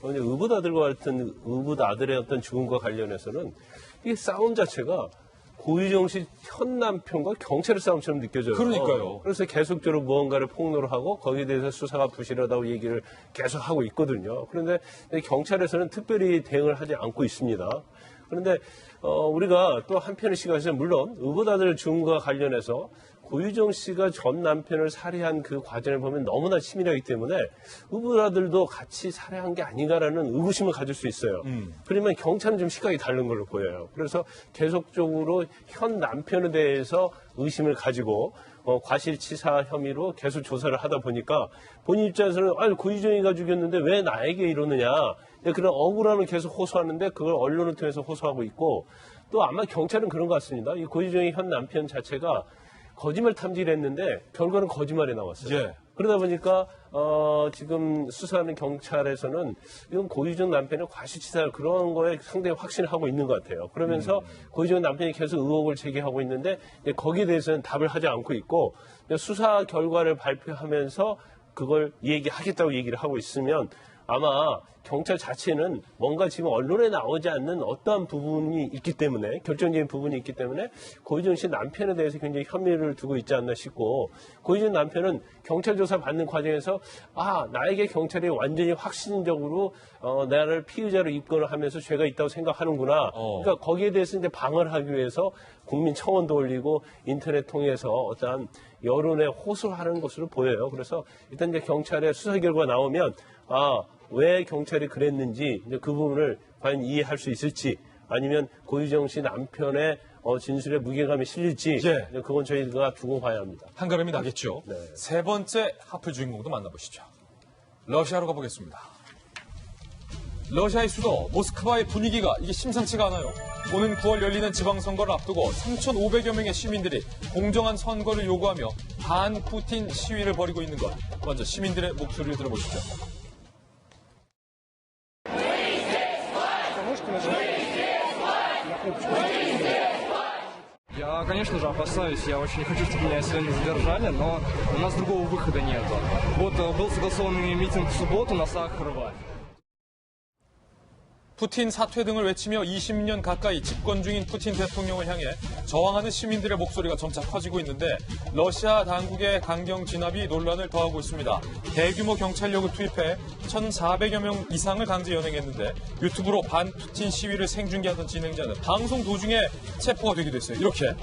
의붓아들과 같은 의붓아들의 어떤 죽음과 관련해서는 이 싸움 자체가 고유정 씨 현 남편과 경찰의 싸움처럼 느껴져요. 그러니까요. 그래서 계속적으로 무언가를 폭로를 하고 거기에 대해서 수사가 부실하다고 얘기를 계속 하고 있거든요. 그런데 경찰에서는 특별히 대응을 하지 않고 있습니다. 그런데 우리가 또 한편의 시각에서 물론 의붓아들 죽음과 관련해서 고유정 씨가 전 남편을 살해한 그 과정을 보면 너무나 치밀하기 때문에 의붓아들도 같이 살해한 게 아닌가라는 의구심을 가질 수 있어요. 그러면 경찰은 좀 시각이 다른 걸로 보여요. 그래서 계속적으로 현 남편에 대해서 의심을 가지고 과실치사 혐의로 계속 조사를 하다 보니까 본인 입장에서는 고유정이가 죽였는데 왜 나에게 이러느냐 그런 억울함을 계속 호소하는데 그걸 언론을 통해서 호소하고 있고 또 아마 경찰은 그런 것 같습니다. 이 고유정의 현 남편 자체가 거짓말 탐지를 했는데 결과는 거짓말이 나왔어요. 그러다 보니까 지금 수사하는 경찰에서는 이건 고유정 남편의 과시치사 그런 거에 상당히 확신을 하고 있는 것 같아요. 그러면서 고유정 남편이 계속 의혹을 제기하고 있는데 거기에 대해서는 답을 하지 않고 있고 수사 결과를 발표하면서 그걸 얘기하겠다고 얘기를 하고 있으면 아마 경찰 자체는 뭔가 지금 언론에 나오지 않는 어떠한 부분이 있기 때문에 결정적인 부분이 있기 때문에 고유정 씨 남편에 대해서 굉장히 혐의를 두고 있지 않나 싶고 고유정 남편은 경찰 조사 받는 과정에서 나에게 경찰이 완전히 확신적으로 나를 피의자로 입건을 하면서 죄가 있다고 생각하는구나. 그러니까 거기에 대해서 이제 방어를 하기 위해서 국민청원도 올리고 인터넷 통해서 어떠한 여론에 호소하는 것으로 보여요. 그래서 일단 이제 경찰의 수사 결과가 나오면 왜 경찰이 그랬는지 이제 그 부분을 과연 이해할 수 있을지 아니면 고유정 씨 남편의 진술에 무게감이 실릴지 그건 저희가 두고 봐야 합니다. 한가름이 나겠죠. 네. 세 번째 하플 주인공도 만나보시죠. 러시아로 가보겠습니다. 러시아의 수도 모스크바의 분위기가 이게 심상치가 않아요. 오는 9월 열리는 지방선거를 앞두고 3,500여 명의 시민들이 공정한 선거를 요구하며 반 푸틴 시위를 벌이고 있는 것. 먼저 시민들의 목소리를 들어보시죠. Я, конечно же, опасаюсь. Я очень хочу, чтобы меня сегодня задержали, но у нас другого выхода нет. Вот был согласованный митинг в субботу на Сахарова. 푸틴 사퇴 등을 외치며 20년 가까이 집권 중인 푸틴 대통령을 향해 저항하는 시민들의 목소리가 점차 커지고 있는데 러시아 당국의 강경 진압이 논란을 더하고 있습니다. 대규모 경찰력을 투입해 1,400여 명 이상을 강제 연행했는데 유튜브로 반 푸틴 시위를 생중계하던 진행자는 방송 도중에 체포가 되기도 했어요. 이렇게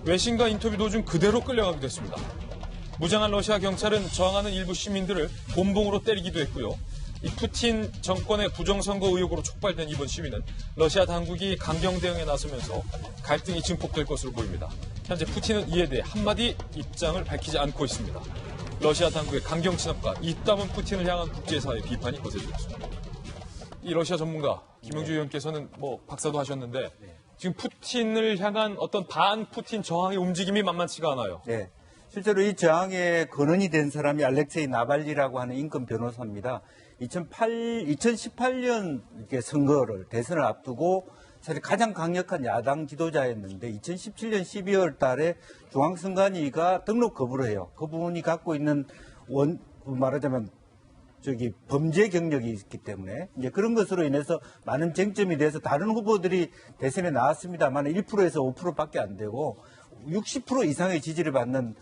외신과 인터뷰 도중 그대로 끌려가기도 했습니다. 무장한 러시아 경찰은 저항하는 일부 시민들을 곤봉으로 때리기도 했고요. 이 푸틴 정권의 부정선거 의혹으로 촉발된 이번 시위는 러시아 당국이 강경 대응에 나서면서 갈등이 증폭될 것으로 보입니다. 현재 푸틴은 이에 대해 한마디 입장을 밝히지 않고 있습니다. 러시아 당국의 강경 진압과 이따분 푸틴을 향한 국제사회의 비판이 거세지고 있습니다. 이 러시아 전문가 김영주 의원께서는 박사도 하셨는데 지금 푸틴을 향한 어떤 반 푸틴 저항의 움직임이 만만치가 않아요. 네. 실제로 이 저항의 근원이 된 사람이 알렉세이 나발리라고 하는 인권 변호사입니다. 2018년 선거를 대선을 앞두고 사실 가장 강력한 야당 지도자였는데 2017년 12월 달에 중앙선관위가 등록 거부를 해요. 그 부분이 갖고 있는 말하자면 범죄 경력이 있기 때문에 이제 그런 것으로 인해서 많은 쟁점이 돼서 다른 후보들이 대선에 나왔습니다만 1%에서 5%밖에 안 되고 60% 이상의 지지를 받는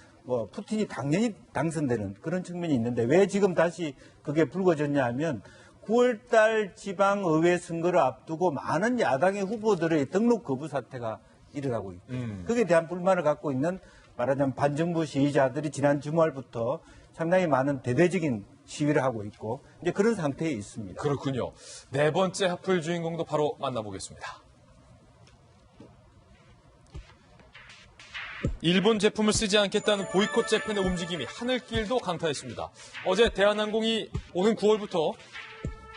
푸틴이 당연히 당선되는 그런 측면이 있는데 왜 지금 다시 그게 불거졌냐 하면 9월달 지방의회 선거를 앞두고 많은 야당의 후보들의 등록 거부 사태가 일어나고 있고 거기에 대한 불만을 갖고 있는 말하자면 반정부 시위자들이 지난 주말부터 상당히 많은 대대적인 시위를 하고 있고 이제 그런 상태에 있습니다. 그렇군요. 네 번째 하플 주인공도 바로 만나보겠습니다. 일본 제품을 쓰지 않겠다는 보이콧 재팬의 움직임이 하늘길도 강타했습니다. 어제 대한항공이 오는 9월부터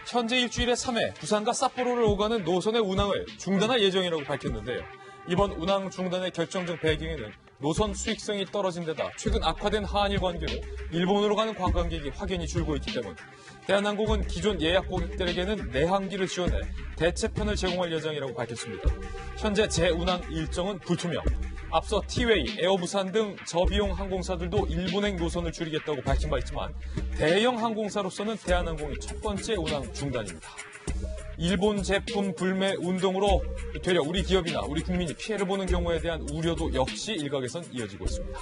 현재 일주일에 3회 부산과 삿포로를 오가는 노선의 운항을 중단할 예정이라고 밝혔는데요. 이번 운항 중단의 결정적 배경에는 노선 수익성이 떨어진 데다 최근 악화된 한일 관계로 일본으로 가는 관광객이 확연히 줄고 있기 때문 대한항공은 기존 예약 고객들에게는 내항기를 지원해 대체편을 제공할 예정이라고 밝혔습니다. 현재 재운항 일정은 불투명. 앞서 티웨이, 에어부산 등 저비용 항공사들도 일본행 노선을 줄이겠다고 밝힌 바 있지만 대형 항공사로서는 대한항공이 첫 번째 운항 중단입니다. 일본 제품 불매 운동으로 되려 우리 기업이나 우리 국민이 피해를 보는 경우에 대한 우려도 역시 일각에선 이어지고 있습니다.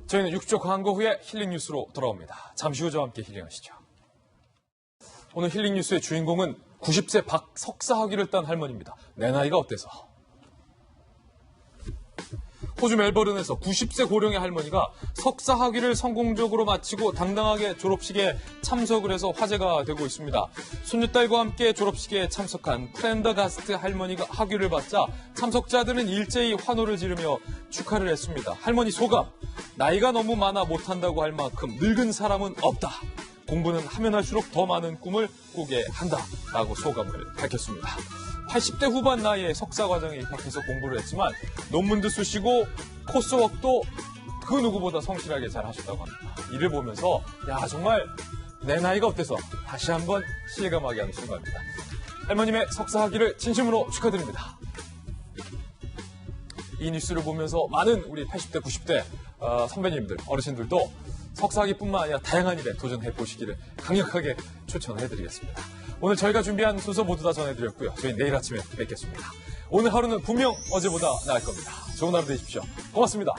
저희는 6조 광고 후에 힐링 뉴스로 돌아옵니다. 잠시 후 저와 함께 힐링하시죠. 오늘 힐링 뉴스의 주인공은 90세 석사 학위를 딴 할머니입니다. 내 나이가 어때서? 호주 멜버른에서 90세 고령의 할머니가 석사 학위를 성공적으로 마치고 당당하게 졸업식에 참석을 해서 화제가 되고 있습니다. 손주딸과 함께 졸업식에 참석한 프렌더가스트 할머니가 학위를 받자 참석자들은 일제히 환호를 지르며 축하를 했습니다. 할머니 소감, 나이가 너무 많아 못한다고 할 만큼 늙은 사람은 없다. 공부는 하면 할수록 더 많은 꿈을 꾸게 한다라고 소감을 밝혔습니다. 80대 후반 나이에 석사 과정에 입학해서 공부를 했지만 논문도 쓰시고 코스웍도 그 누구보다 성실하게 잘 하셨다고 합니다. 이를 보면서 야 정말 내 나이가 어때서 다시 한번 실감하게 하는 순간입니다. 할머님의 석사학위를 진심으로 축하드립니다. 이 뉴스를 보면서 많은 우리 80대, 90대 선배님들, 어르신들도 석사학위뿐만 아니라 다양한 일에 도전해보시기를 강력하게 추천해드리겠습니다. 오늘 저희가 준비한 순서 모두 다 전해드렸고요. 저희 내일 아침에 뵙겠습니다. 오늘 하루는 분명 어제보다 나을 겁니다. 좋은 하루 되십시오. 고맙습니다.